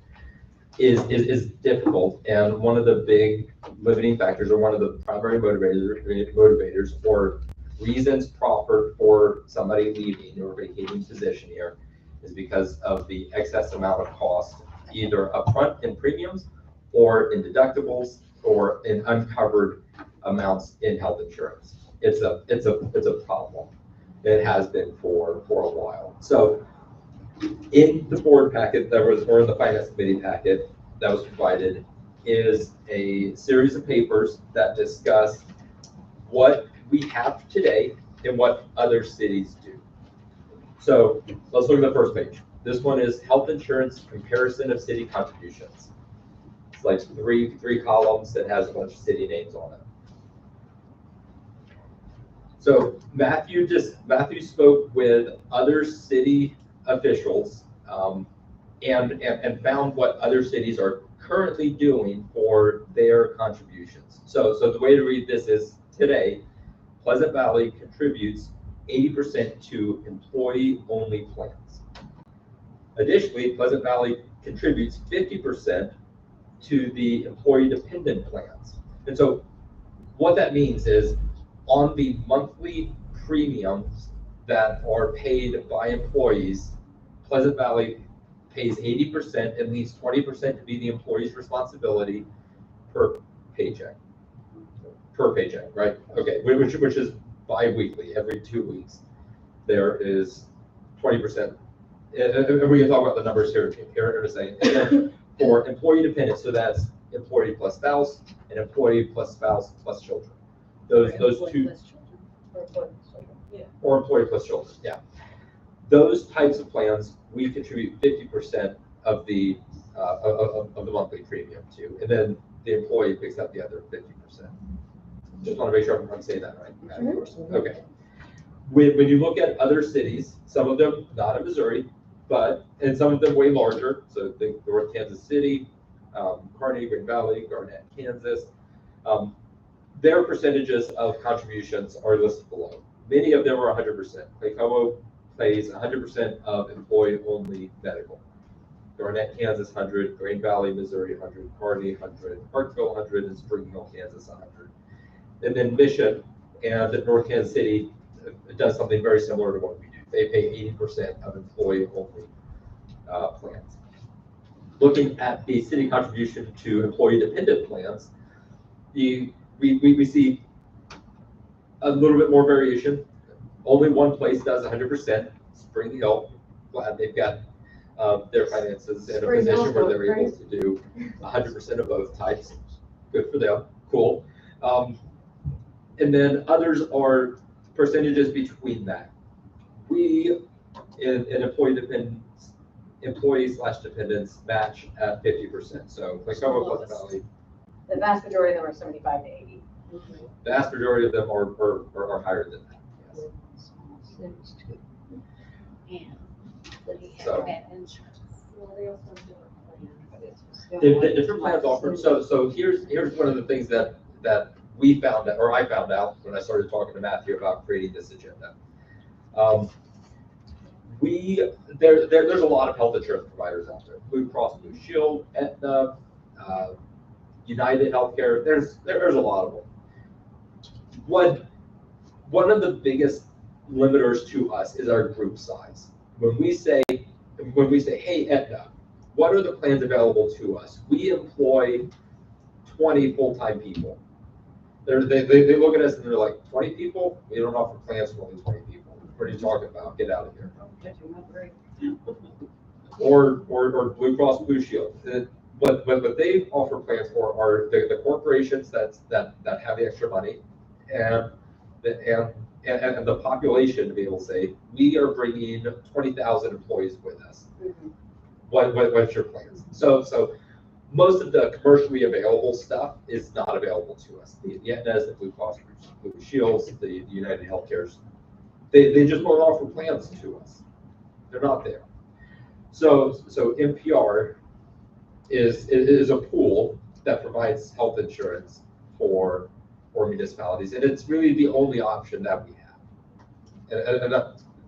is difficult, and one of the big limiting factors, or one of the primary motivators or reasons proffered for somebody leaving or vacating position here is because of the excess amount of cost, either upfront in premiums or in deductibles or in uncovered amounts in health insurance. It's a problem. It has been for a while. So in the board packet or in the finance committee packet that was provided is a series of papers that discuss what we have today and what other cities do. So let's look at the first page. This one is health insurance comparison of city contributions. It's like three columns that has a bunch of city names on it. So Matthew spoke with other city officials and found what other cities are currently doing for their contributions. So the way to read this is today, Pleasant Valley contributes 80% to employee-only plans. Additionally, Pleasant Valley contributes 50% to the employee-dependent plans. And so what that means is on the monthly premiums that are paid by employees, Pleasant Valley pays 80% and leaves 20% to be the employee's responsibility per paycheck. Per paycheck, right? Okay, which is bi-weekly, every 2 weeks. There is 20%. And we can talk about the numbers here in a second. And then for employee dependent, so that's employee plus spouse and employee plus spouse plus children. Those two, or employee plus children, yeah. Those types of plans, we contribute 50% of the monthly premium to, and then the employee picks up the other 50%. Just want to make sure I'm saying that right. Mhm. Okay. When you look at other cities, some of them not in Missouri, and some of them way larger. So think North Kansas City, Kearney, Green Valley, Garnett, Kansas. Their percentages of contributions are listed below. Many of them are 100%. Claycomo pays 100% of employee-only medical. Garnett, Kansas, 100. Green Valley, Missouri, 100. Kearney, 100. Parkville, 100. And Spring Hill, Kansas, 100. And then Mission and North Kansas City does something very similar to what we do. They pay 80% of employee-only plans. Looking at the city contribution to employee-dependent plans, we see a little bit more variation. Only one place does 100%, Spring Hill. Glad they've got their finances in a Spring position Hill's where they're great. able to do 100% of both types. Good for them, cool. And then others are percentages between that. We, in employee/dependents match at 50%. So like some of Pleasant Valley, The vast majority of them are 75 to 80. the vast majority of them are higher than that. Yes. So different plans offered. So here's one of the things that we found out, or I found out when I started talking to Matthew about creating this agenda. There's a lot of health insurance providers out there. Blue Cross Blue Shield, Aetna, United Healthcare. There's a lot of them. One of the biggest limiters to us is our group size. When we say, hey Aetna, what are the plans available to us? We employ 20 full-time people. They look at us and they're like, 20 people? We don't offer plans for only 20 people. What are you talking about? Get out of here. Or Blue Cross Blue Shield. What they offer plans for are the corporations that have the extra money, and And the population to be able to say, we are bringing 20,000 employees with us. What's your plans? So most of the commercially available stuff is not available to us. The Aetnas, the Blue Cross Blue Shields, the United Healthcares, they just won't offer plans to us. They're not there. So NPR is a pool that provides health insurance for municipalities, and it's really the only option that we have. And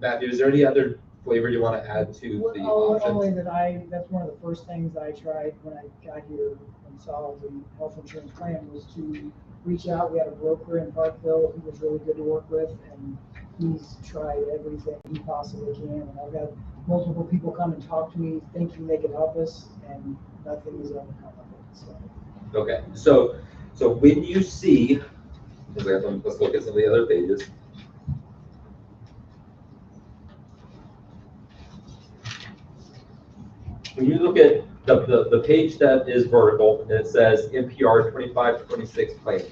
Matthew, is there any other flavor you want to add to the options? Only that that's one of the first things I tried when I got here and saw the health insurance plan was to reach out. We had a broker in Parkville who was really good to work with, and he's tried everything he possibly can. And I've got multiple people come and talk to me thinking they could help us, and nothing has ever come of it. So. Okay, so when you see, let's look at some of the other pages. When you look at the page that is vertical, and it says NPR 25-26 plan year.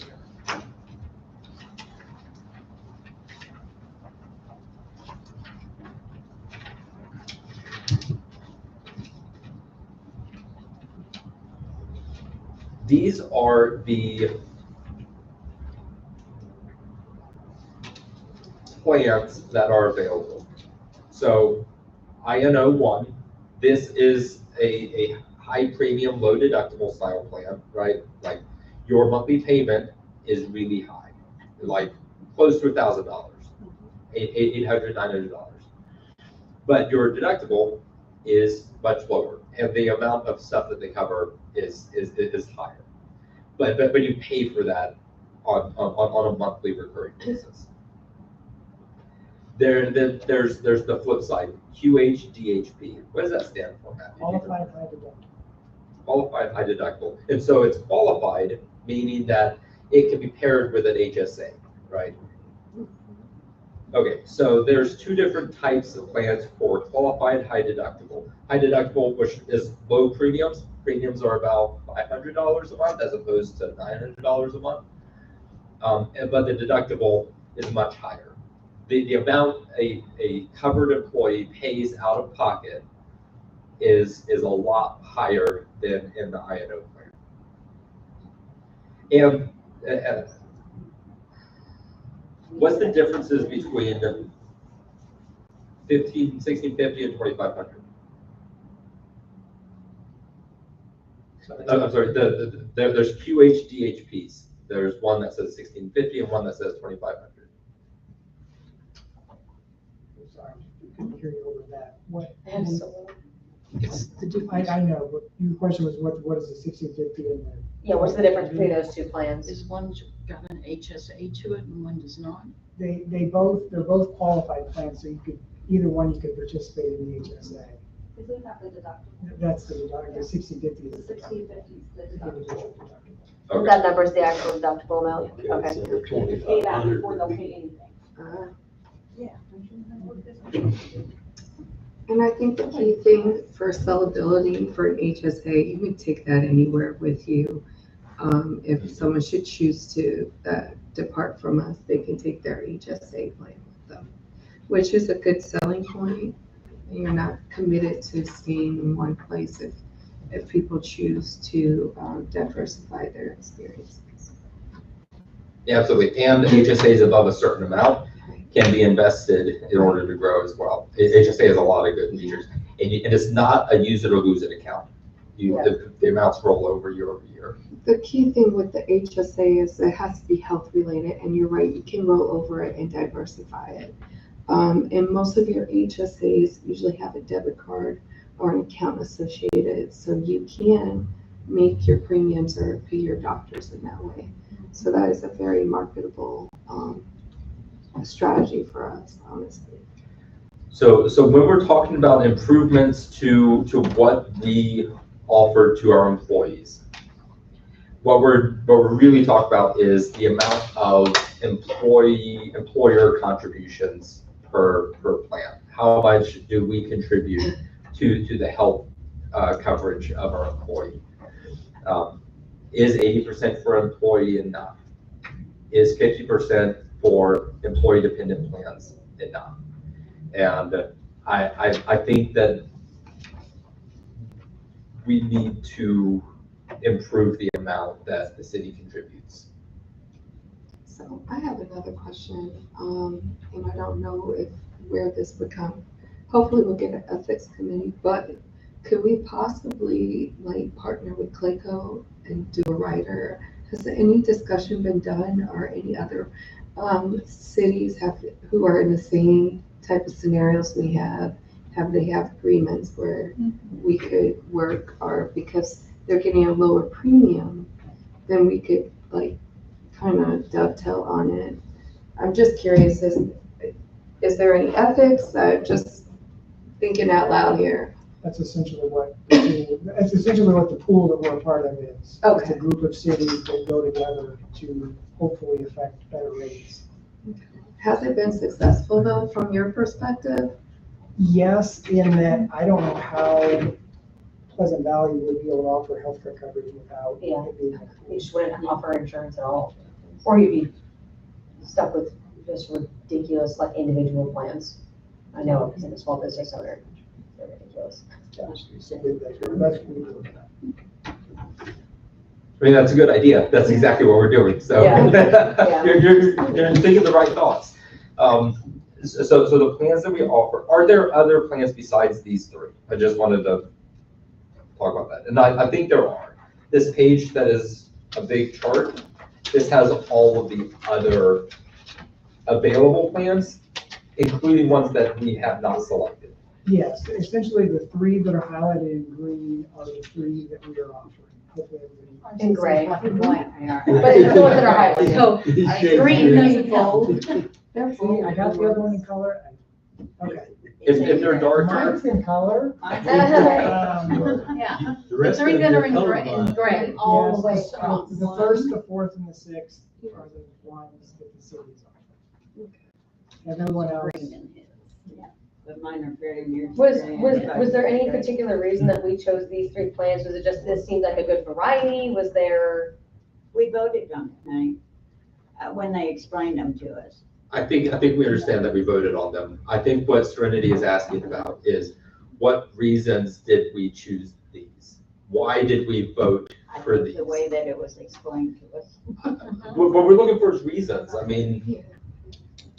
These are the plans that are available. So INO 1, this is a high premium, low deductible style plan, right? Like your monthly payment is really high, like close to $1,000, $800, $900. But your deductible is much lower, and the amount of stuff that they cover is higher. But you pay for that on a monthly recurring basis. There's the flip side, QHDHP. What does that stand for, Matthew? Qualified high deductible. Qualified high deductible. And so it's qualified, meaning that it can be paired with an HSA, right? Okay, so there's two different types of plans for qualified high deductible. High deductible, which is low premiums. Premiums are about $500 a month as opposed to $900 a month. But the deductible is much higher. The amount a covered employee pays out of pocket is a lot higher than in the INO plan. And what's the differences between 1650 and 2500? I'm sorry, there's QHDHPs. There's one that says 1650 and one that says 2500. Sorry, I couldn't hear you over that. What? It's the difference. I know, but your question was what is the 1650 and the? Yeah, what's the difference between those two plans? Is one got an HSA to it and one does not? They're both qualified plans, so either one you could participate in the HSA. Because we have the deductible. That's the deductible, the 1650 is the 1650 is the deductible. deductible. Okay. That number is the actual deductible amount? Okay, Okay. so They pay that 2,500 before they'll pay anything. Yeah. And I think the key thing for sellability for an HSA, you can take that anywhere with you. If someone should choose to depart from us, they can take their HSA plan with them, which is a good selling point. You're not committed to staying in one place if people choose to diversify their experiences. Yeah, absolutely. And the HSAs above a certain amount can be invested in order to grow as well. HSA has a lot of good features, and it's not a use it or lose it account. The amounts roll over year over year. The key thing with the HSA is it has to be health related, and you're right, you can roll over it and diversify it. And most of your HSAs usually have a debit card or an account associated, so you can make your premiums or pay your doctors in that way. So that is a very marketable strategy for us, honestly. So when we're talking about improvements to what we offer to our employees, what we're really talking about is the amount of employer contributions per plan. How much do we contribute to the health coverage of our employee? Is 80% for employee enough? Is 50% for employee dependent plans enough. And I think that we need to improve the amount that the city contributes. So I have another question, and I don't know where this would come. Hopefully we'll get an ethics committee, but could we possibly like partner with Clayco and do a rider? Has any discussion been done, or any other cities who are in the same type of scenarios we have they have agreements where we could work, or because they're getting a lower premium, then we could like kind of dovetail on it. I'm just curious, is there any ethics? Just thinking out loud here. That's essentially what the pool that we're a part of is. Okay. It's a group of cities that go together to hopefully affect better rates. Has it been successful though, from your perspective? Yes, in that I don't know how Pleasant Valley would be able to offer healthcare coverage without Yeah. it being. You just wouldn't offer insurance at all, or you'd be stuck with just ridiculous, like, individual plans. I know, because I'm a small business owner, they're ridiculous. That's what we're looking at. I mean, that's a good idea. That's exactly what we're doing. So Yeah. you're thinking the right thoughts. So the plans that we offer, are there other plans besides these three? I just wanted to talk about that. And I think there are. This page that is a big chart, this has all of the other available plans, including ones that we have not selected. Yes, essentially the three that are highlighted in green are the three that we are offering. Hopefully everybody. In gray. Black and white. But it's the ones that are highlighted, so green, no, you Bold. They're See, I got the other one in color. Okay. If they're darker, Mine's in color. Yeah. The The rest three of that them are in colorblind. gray, all the way Yes, across. the first, the fourth, and the sixth are the ones that the cities offer. Everyone else. But mine are very near. Was there any particular reason that we chose these three plans? Was it just, this seemed like a good variety? Was there? We voted on it, honey, when they explained them to us. I think we understand that we voted on them. I think what Serenity is asking about is what reasons did we choose these? Why did we vote I for think these? the way that it was explained to us. What we're looking for is reasons. I mean.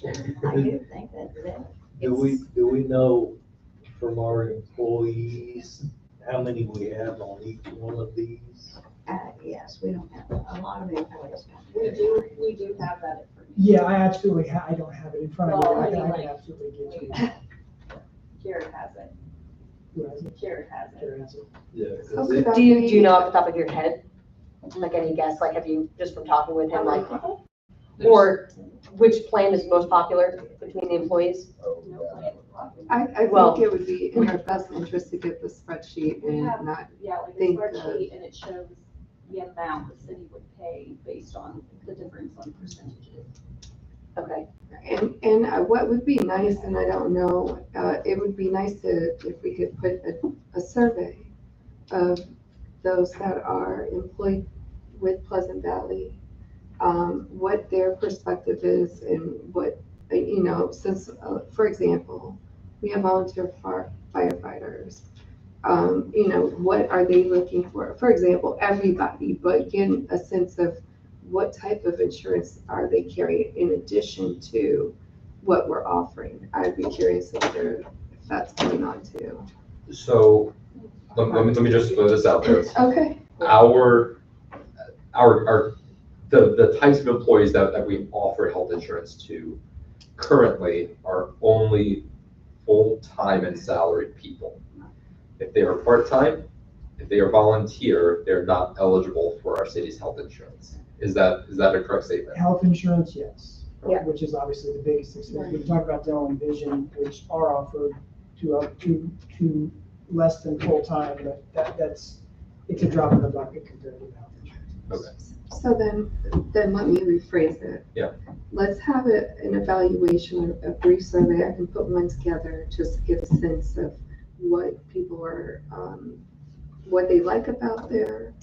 I do think that's it. Do we know from our employees how many we have on each one of these? Yes, we don't have a lot of employees. We do have that information. Yeah, I absolutely, I don't have it in front of me. Well, I I mean, can like- absolutely get you. Jared has it. Who has it? Jared has it. Jared has it. Yeah. 'cause Okay. it- Do you know off the top of your head? Like any guess, like have you, just from talking with him, like, or which plan is most popular between the employees? No plan. I Well- think it would be in our best interest to get the spreadsheet We and have- not, Yeah, like a think, spreadsheet, and it shows the amount the city would pay based on the difference on percentages. Okay. and what would be nice, and I don't know, it would be nice if we could put a survey of those that are employed with Pleasant Valley, what their perspective is and what, since, for example, we have volunteer firefighters. What are they looking for? For example, everybody, but getting a sense of what type of insurance are they carrying in addition to what we're offering? I'd be curious if that's going on too. So let me just throw this out there. Okay. The types of employees that we offer health insurance to currently are only full-time and salaried people. If they are part-time, if they are volunteer, they're not eligible for our city's health insurance. Is that a correct statement? Health insurance, yes. Yeah. Which is obviously the biggest expense. We talk about dental and vision, which are offered to less than full-time, but it's a drop in the bucket compared to health insurance. Okay. So then let me rephrase it. Yeah. Let's have an evaluation, a brief survey. I can put one together just to get a sense of what people are, what they like about their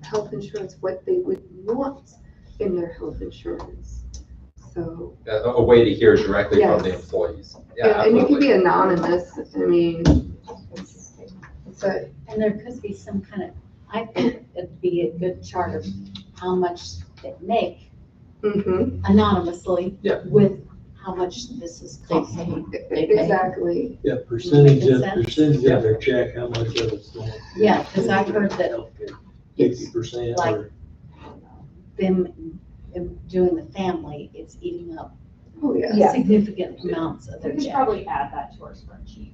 health insurance, what they would want in their health insurance. so. A way to hear directly from the Yes. employees. Yeah, And it could be absolutely. anonymous, I mean, but, And there could be some kind of, I think it'd be a good chart of how much they make mhm, anonymously. Yeah. With how much this is costing. They pay. exactly. Yeah, percentage of, Making sense? percentage of their check, how much of it's going. Yeah, 'cause I've heard that 50% like- or. Them doing the family, it's eating up Oh, yeah. Yeah. significant amounts of We their could check. probably add that to our spreadsheet,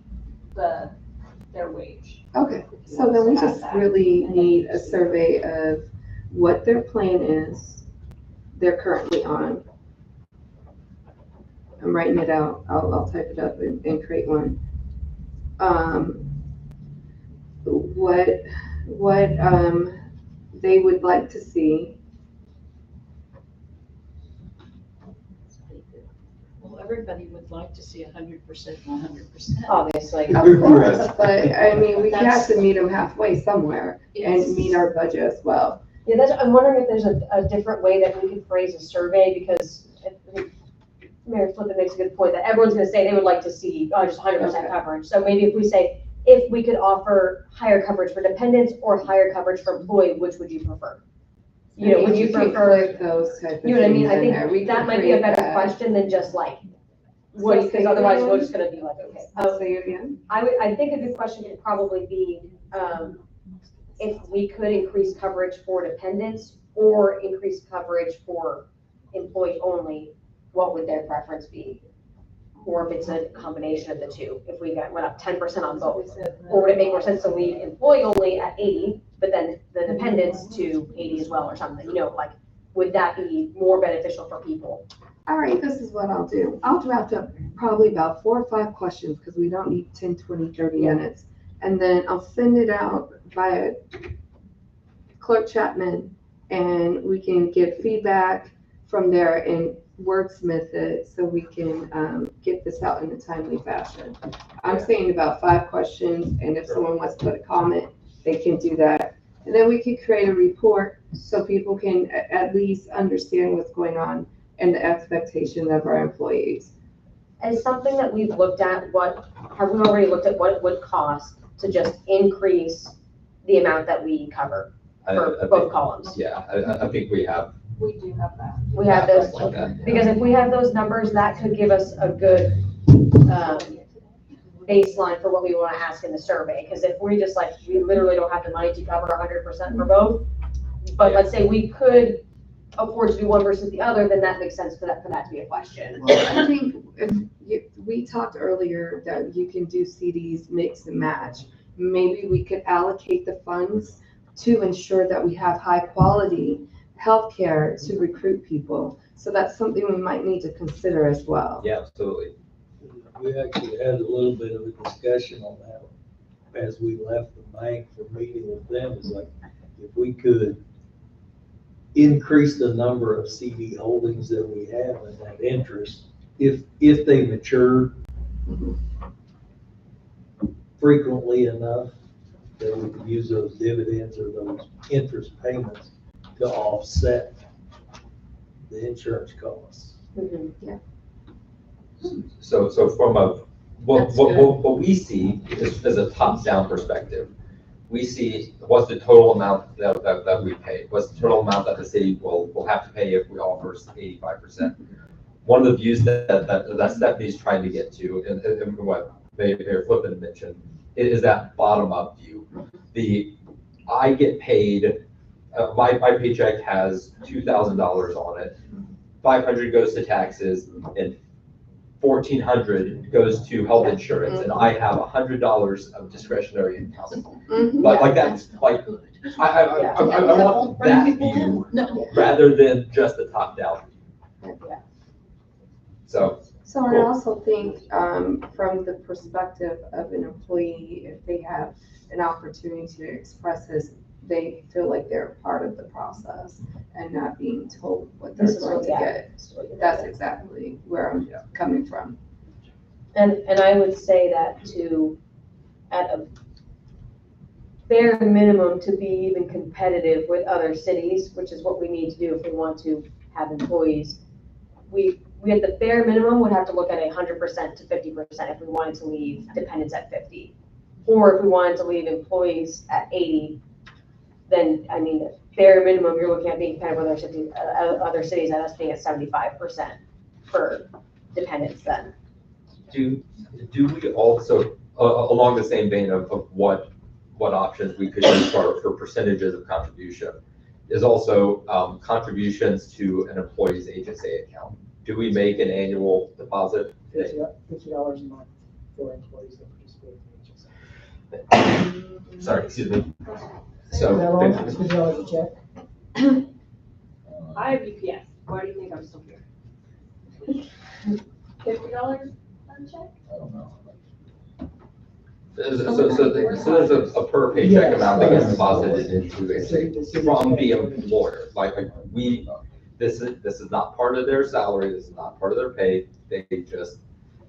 their wage. Okay, so then we just really need a survey of what their plan is they're currently on. I'm writing it out, I'll type it up and create one. What they would like to see. Well, everybody would like to see 100% and 100%. Obviously. Of course, but I mean, we have to meet them halfway somewhere and meet our budget as well. Yeah, I'm wondering if there's a different way that we could phrase a survey, because Mayor Flippin makes a good point that everyone's gonna say they would like to see, just 100% coverage. So maybe if we say, if we could offer higher coverage for dependents or higher coverage for employee, which would you prefer? You know, would you can prefer, put those type of you know what I mean? things I in there. We think that can might be a create better that. question than just like, what, because otherwise we're just gonna be like, okay. Say it again. I think a good question could probably be, if we could increase coverage for dependents or increase coverage for employee only, what would their preference be? Or if it's a combination of the two, if we went up 10% on both, or would it make more sense to leave employee only at 80, but then the dependents to 80 as well or something, you know, like, would that be more beneficial for people? All right, this is what I'll do. I'll draft up probably about 4 or 5 questions because we don't need 10, 20, 30 minutes. And then I'll send it out via Clerk Chapman and we can get feedback from there and wordsmith it so we can get this out in a timely fashion. I'm saying about 5 questions, and if someone wants to put a comment, they can do that. And then we could create a report so people can at least understand what's going on and the expectation of our employees. As something that we've looked at, have we already looked at what it would cost to just increase the amount that we cover for both columns? Yeah, I think we have. We do have that. We have those, like that, yeah. because if we have those numbers, that could give us a good baseline for what we want to ask in the survey. Because if we just like, we literally don't have the money to cover 100% for both, but let's say we could afford to do one versus the other, then that makes sense for that to be a question. Well, I think we talked earlier that you can do CDs, mix and match. Maybe we could allocate the funds to ensure that we have high quality healthcare to recruit people. So that's something we might need to consider as well. Yeah, absolutely. We actually had a little bit of a discussion on that as we left the bank for meeting with them. It's like, if we could increase the number of CD holdings that we have and that interest, if they mature frequently enough, that we could use those dividends or those interest payments to offset the insurance costs. So from That's good. what we see is as a top-down perspective. We see what's the total amount that we pay, what's the total amount that the city will have to pay if we offer 85%. One of the views that Stephanie's trying to get to, and what Mayor Flippin mentioned, is that bottom-up view. I get paid, my paycheck has $2,000 on it, $500 goes to taxes, and $1,400 goes to health insurance, and I have $100 of discretionary income. But like that's like, I want that view rather than just the top down view. So. So I also think, from the perspective of an employee, if they have an opportunity to express this, they feel like they're a part of the process and not being told what they're going to get. That's exactly where I'm coming from. And I would say that at a bare minimum, to be even competitive with other cities, which is what we need to do if we want to have employees, we at the bare minimum would have to look at 100% to 50% if we wanted to leave dependents at 50. Or if we wanted to leave employees at 80, then, I mean, the bare minimum, you're looking at being kind of other cities at us being at 75% for dependents then. Do we also, along the same vein of what options we could use for percentages of contribution, is also contributions to an employee's HSA account. Do we make an annual deposit? $50 a month for employees that participate in HSA. Sorry, excuse me. Is that wrong? It's So, $50 a check? I have UPS. Why do you think I'm still here? $50 a check? I don't know. so there's a per paycheck amount that gets deposited into a, from the employer. Like this is not part of their salary, this is not part of their pay. They just,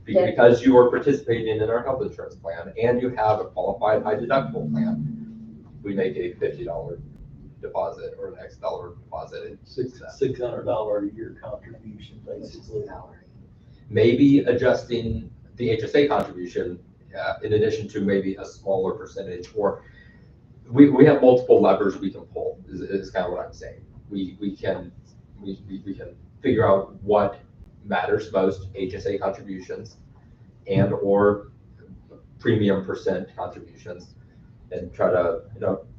because you are participating in our health insurance plan and you have a qualified high deductible plan, we make a $50 deposit or an X dollar deposit. $600 a year contribution, basically. Maybe adjusting the HSA contribution in addition to maybe a smaller percentage, or we have multiple levers we can pull is kind of what I'm saying. We can figure out what matters most, HSA contributions and or premium percent contributions, and try to,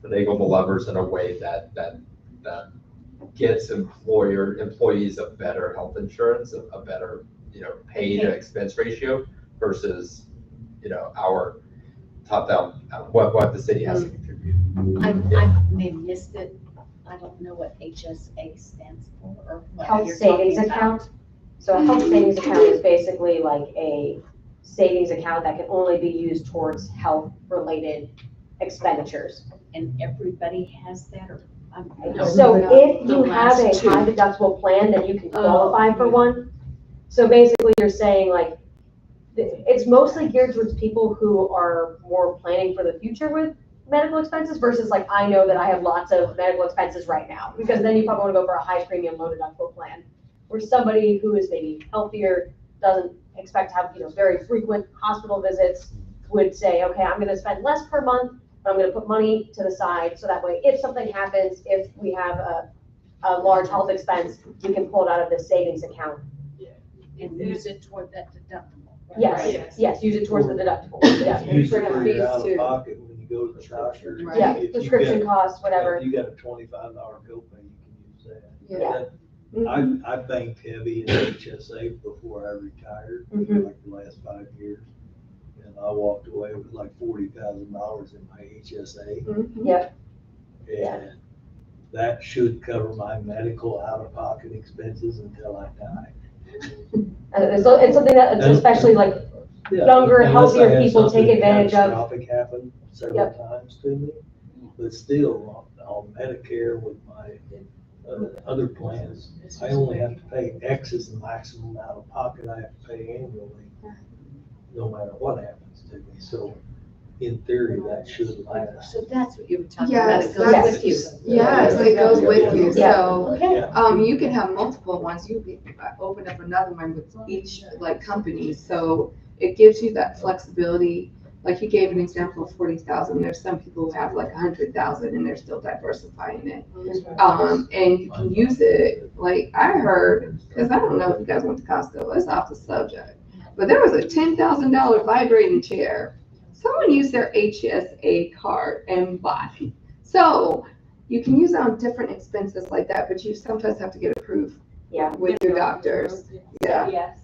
finagle the levers in a way that gets employees a better health insurance, a better, pay to expense ratio versus, our top down, what the city has to contribute. I may have missed it. I don't know what HSA stands for or what Health you're savings talking about. account. So a health savings account is basically like a savings account that can only be used towards health-related expenditures. And everybody has that, or? So if you The have a last two. high deductible plan, then you can qualify for one. So basically, you're saying like, it's mostly geared towards people who are more planning for the future with medical expenses versus like, I know that I have lots of medical expenses right now, because then you probably want to go for a high premium, low deductible plan. Where somebody who is maybe healthier, doesn't expect to have, very frequent hospital visits, would say, okay, I'm gonna spend less per month, but I'm gonna put money to the side, so that way, if something happens, if we have a large health expense, we can pull it out of the savings account. And use it toward that deductible. right? Yes, use it towards the deductible, yeah. Use it for Fees your out too. of pocket when you go to the doctor. Right. Yeah, If you prescription got- costs, whatever. If you got a $25 copay, you can use that. Yeah. I banked heavy in HSA before I retired, for Mhm. like the last 5 years. And I walked away with like $40,000 in my HSA. Yep, Yeah. And that should cover my medical out-of-pocket expenses until I die. so it's something that, especially like, Younger, Unless I healthier had people take something advantage of. catastrophic happen several times to me, but still, on Medicare with my other plans, I only have to pay X is the maximum out of pocket I have to pay annually, no matter what happens to me. So in theory, that should last. So that's what you were talking about. Yes, It goes that's- with you. Yes, it goes with you, Yeah. so, Okay. you can have multiple ones, you can open up another one with each, company, so it gives you that flexibility. Like you gave an example of 40,000, there's some people who have like 100,000 and they're still diversifying it. And you can use it, like I heard, because I don't know if you guys went to Costco, it's off the subject, but there was a $10,000 vibrating chair. Someone used their HSA card and bought it. So you can use it on different expenses like that, but you sometimes have to get approved Yeah. with your doctors. Yeah. Yes,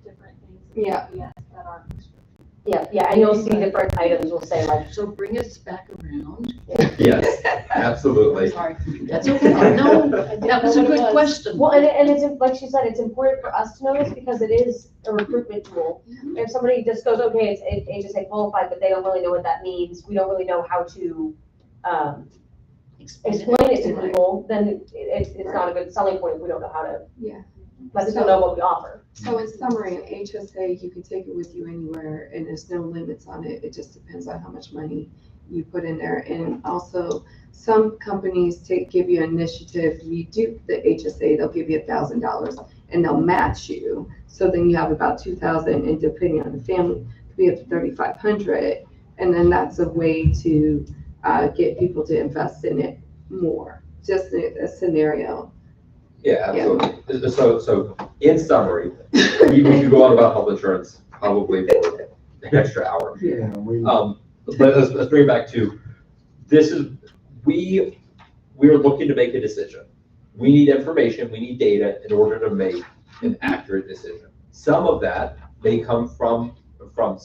different things. Yeah. Yes, that are. yeah, and you'll see different items will say like, So bring us back around. Yes, absolutely. Sorry, that's okay. No, that was a good question. well, and it's, like she said, it's important for us to know this because it is a recruitment tool. If somebody just goes, okay, it's HSA qualified, but they don't really know what that means, we don't really know how to, explain it to people, then it's not a good selling point if we don't know how to, Yeah. let people know what we offer. So in summary, HSA, you can take it with you anywhere and there's no limits on it. It just depends on how much money you put in there. And also, some companies give you an initiative, you do the HSA, they'll give you $1,000. and they'll match you. So then you have about 2,000, and depending on the family, it could be up to 3,500. And then that's a way to get people to invest in it more. Just a scenario. Yeah, absolutely. So in summary, we could go on about health insurance probably for an extra hour. Yeah, But let's bring it back to, we're looking to make a decision. We need information, we need data in order to make an accurate decision. Some of that may come from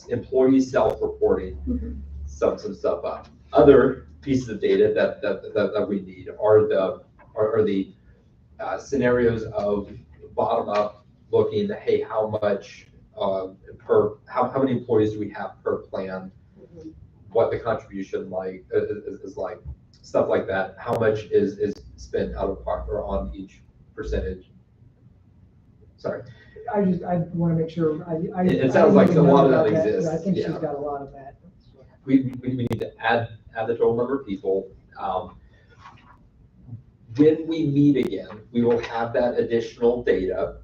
employees self-reporting some stuff up. Other pieces of data that we need are the scenarios of bottom-up looking, hey, how much how many employees do we have per plan? What the contribution is like, stuff like that. How much is spent out of pocket or on each percentage? Sorry. I want to make sure, It sounds like a lot of that I didn't know about exists, but I think she's yeah. got a lot of that. We need to add the total number of people. When we meet again, we will have that additional data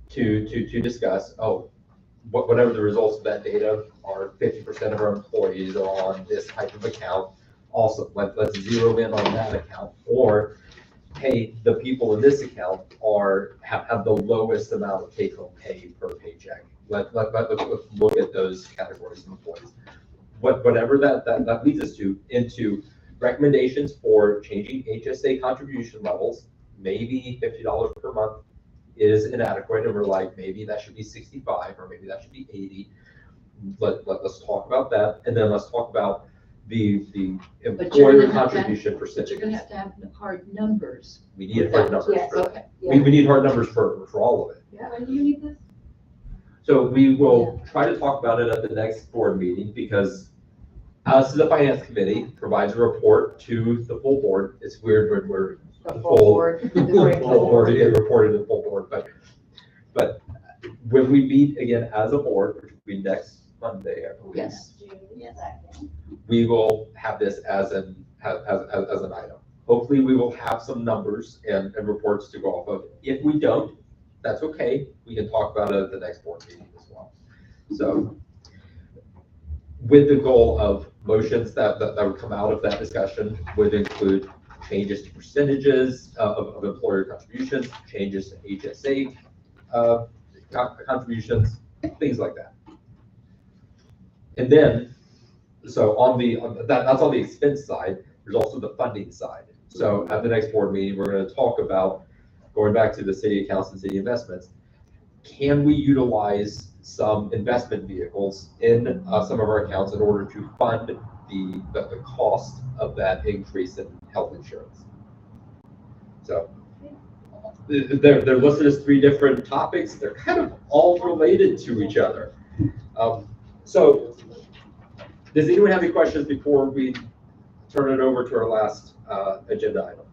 to discuss. Oh, whatever the results of that data are, 50% of our employees are on this type of account. Also, let's zero in on that account. Or, hey, the people in this account have the lowest amount of take-home pay per paycheck. Let's look at those categories of employees. Whatever that leads us to, into recommendations for changing HSA contribution levels. Maybe $50 per month is inadequate, and we're like, maybe that should be 65, or maybe that should be 80. Let's talk about that, and then let's talk about the employer contribution percentage. But you're gonna have to have hard numbers. We need hard numbers Yes. for that. Okay. We need hard numbers for all of it. When do you need this? So we will try to talk about it at the next board meeting, because us as the finance committee provides a report to the full board. It's weird when we're The full board. full board to get reported to the full board, but when we meet again as a board, which will be next Monday, I believe. Yes. We will have this as an item. Hopefully, we will have some numbers and reports to go off of. If we don't, that's okay. We can talk about it at the next board meeting as well. So, with the goal of motions that would come out of that discussion would include changes to percentages of employer contributions, changes to HSA contributions, things like that. And then, so that's on the expense side. There's also the funding side. So at the next board meeting, we're going to talk about, going back to the city accounts and city investments, can we utilize some investment vehicles in some of our accounts in order to fund the cost of that increase in health insurance? So they're listed as 3 different topics. They're kind of all related to each other. So does anyone have any questions before we turn it over to our last agenda item?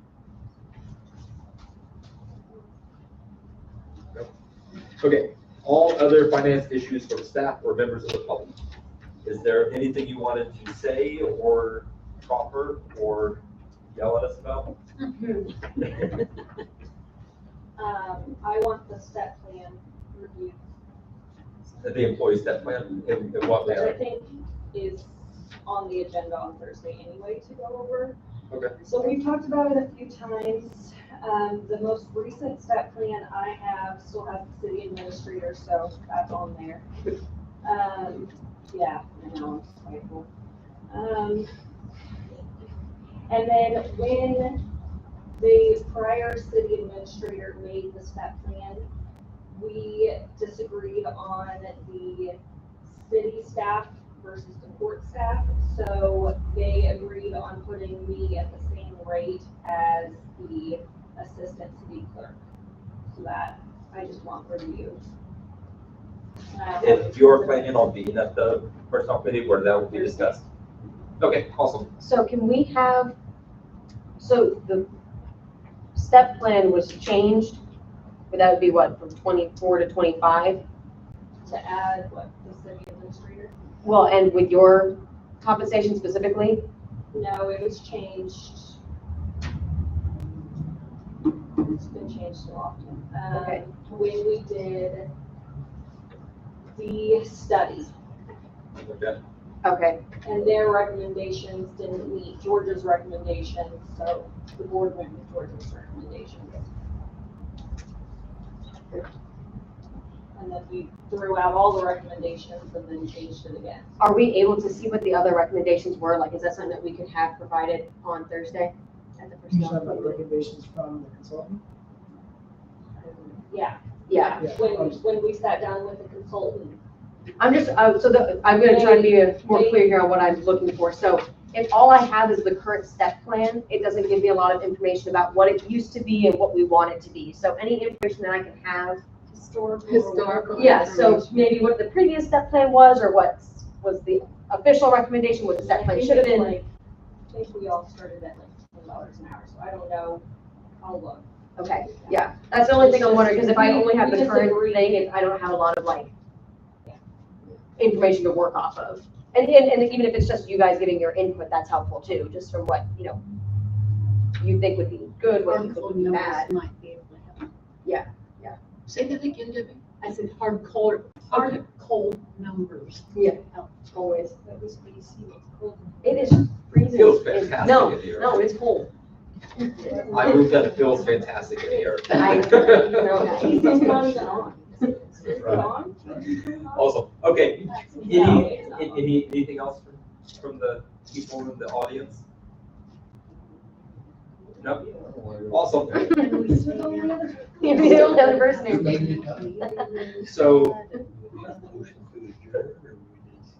No? Okay, all other finance issues from staff or members of the public. Is there anything you wanted to say or proffer or yell at us about? I want the step plan reviewed, The employee step plan, in what which I manner? think is on the agenda on Thursday anyway to go over. Okay. So we've talked about it a few times. The most recent step plan I have still has the city administrator, so that's on there. Yeah, I know, it's spiteful. And then when the prior city administrator made the step plan, we disagreed on the city staff versus the court staff. So they agreed on putting me at the same rate as the assistant city clerk. So that I just want review. If you're planning on being at the personnel committee where that will be discussed. Okay, awesome. So can we have, so the step plan was changed, but that would be what, from 24 to 25? To add what, the city administrator? Well, and with your compensation specifically? No, it was changed. It's been changed so often. Okay. When we did the study, Okay. Okay, and their recommendations didn't meet Georgia's recommendations, so the board went with Georgia's recommendations. And then we threw out all the recommendations and then changed it again. Are we able to see what the other recommendations were? Like, is that something that we could have provided on Thursday at the You personnel talking about committee? recommendations from the consultant? Yeah, Yeah, Yeah. when we sat down with the consultant, I'm just, I'm gonna try to be more clear here on what I'm looking for. So if all I have is the current step plan, it doesn't give me a lot of information about what it used to be and what we want it to be. So any information that I can have, Historical. yeah, so information. maybe what the previous step plan was, or what was the official recommendation, what the step plan should have been. I think we all started at like $10 an hour, so I don't know. I'll look. Okay, yeah, that's the only thing I'm wondering, because if I only have We the current disagree. thing, I don't have a lot of like information to work off of. And even if it's just you guys giving your input, that's helpful too, just from what, you think would be good, what you think would be bad. Might be able to help. Say that again, Debbie. I said hard cold numbers. Yeah. Help. Always. That was BC, it's cold. It is freezing. Feels It's- fantastic No, in here. no, it's cold. I moved that it feels fantastic in here. It's not even on. Is it Right. on? Awesome. Okay. No, it's not. Anything else from the people in the audience? No? Awesome. You're the only other person here. So,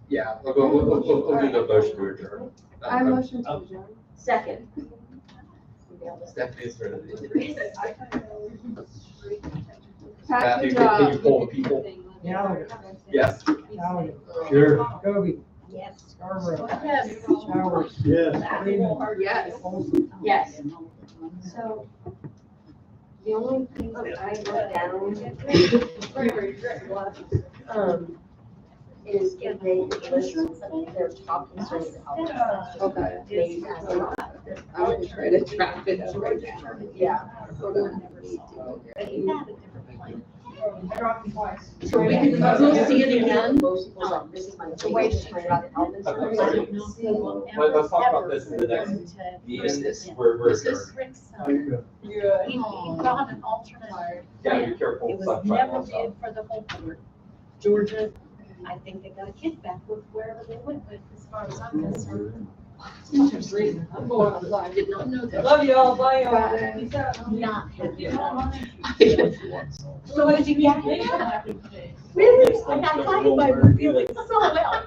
yeah, we'll do the motion to adjourn. I motion to adjourn. Second. Stephanie's ready. Pat, Matthew, good can you job. pull the people? Gallagher, Yes. Gallagher, Sure. Kobe, Yes. Scarborough, Yes. Showers, Yes. Freeman, Yes. Olson. Yes. so the only thing that I wrote down, is if they list their top concerns. Okay. Maybe ask them. I would try to draft it up right now. Yeah. But you have a different plan. So we can We'll see it again. Most people's like, this is my plan about the health insurance. I don't know if they will Let's talk about ever this in the next go to- meeting. We're This is adjourned. Rick's son. He got an alternate. Yeah, be careful. It was Sunshine never also. did for the whole board. Georgia, I think they got a kickback with wherever they went with, as far as I'm concerned. Interesting. I'm going outside. I did not know that. Love y'all, bye y'all. Not happy. So what did you get? Really? I got excited by her feeling so well.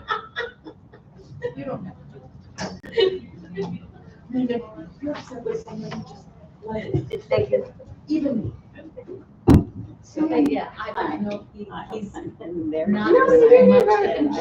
You don't have You're upset with somebody, just let it. Thank you. Even. So, yeah, I don't know, he's And there not you go. very much.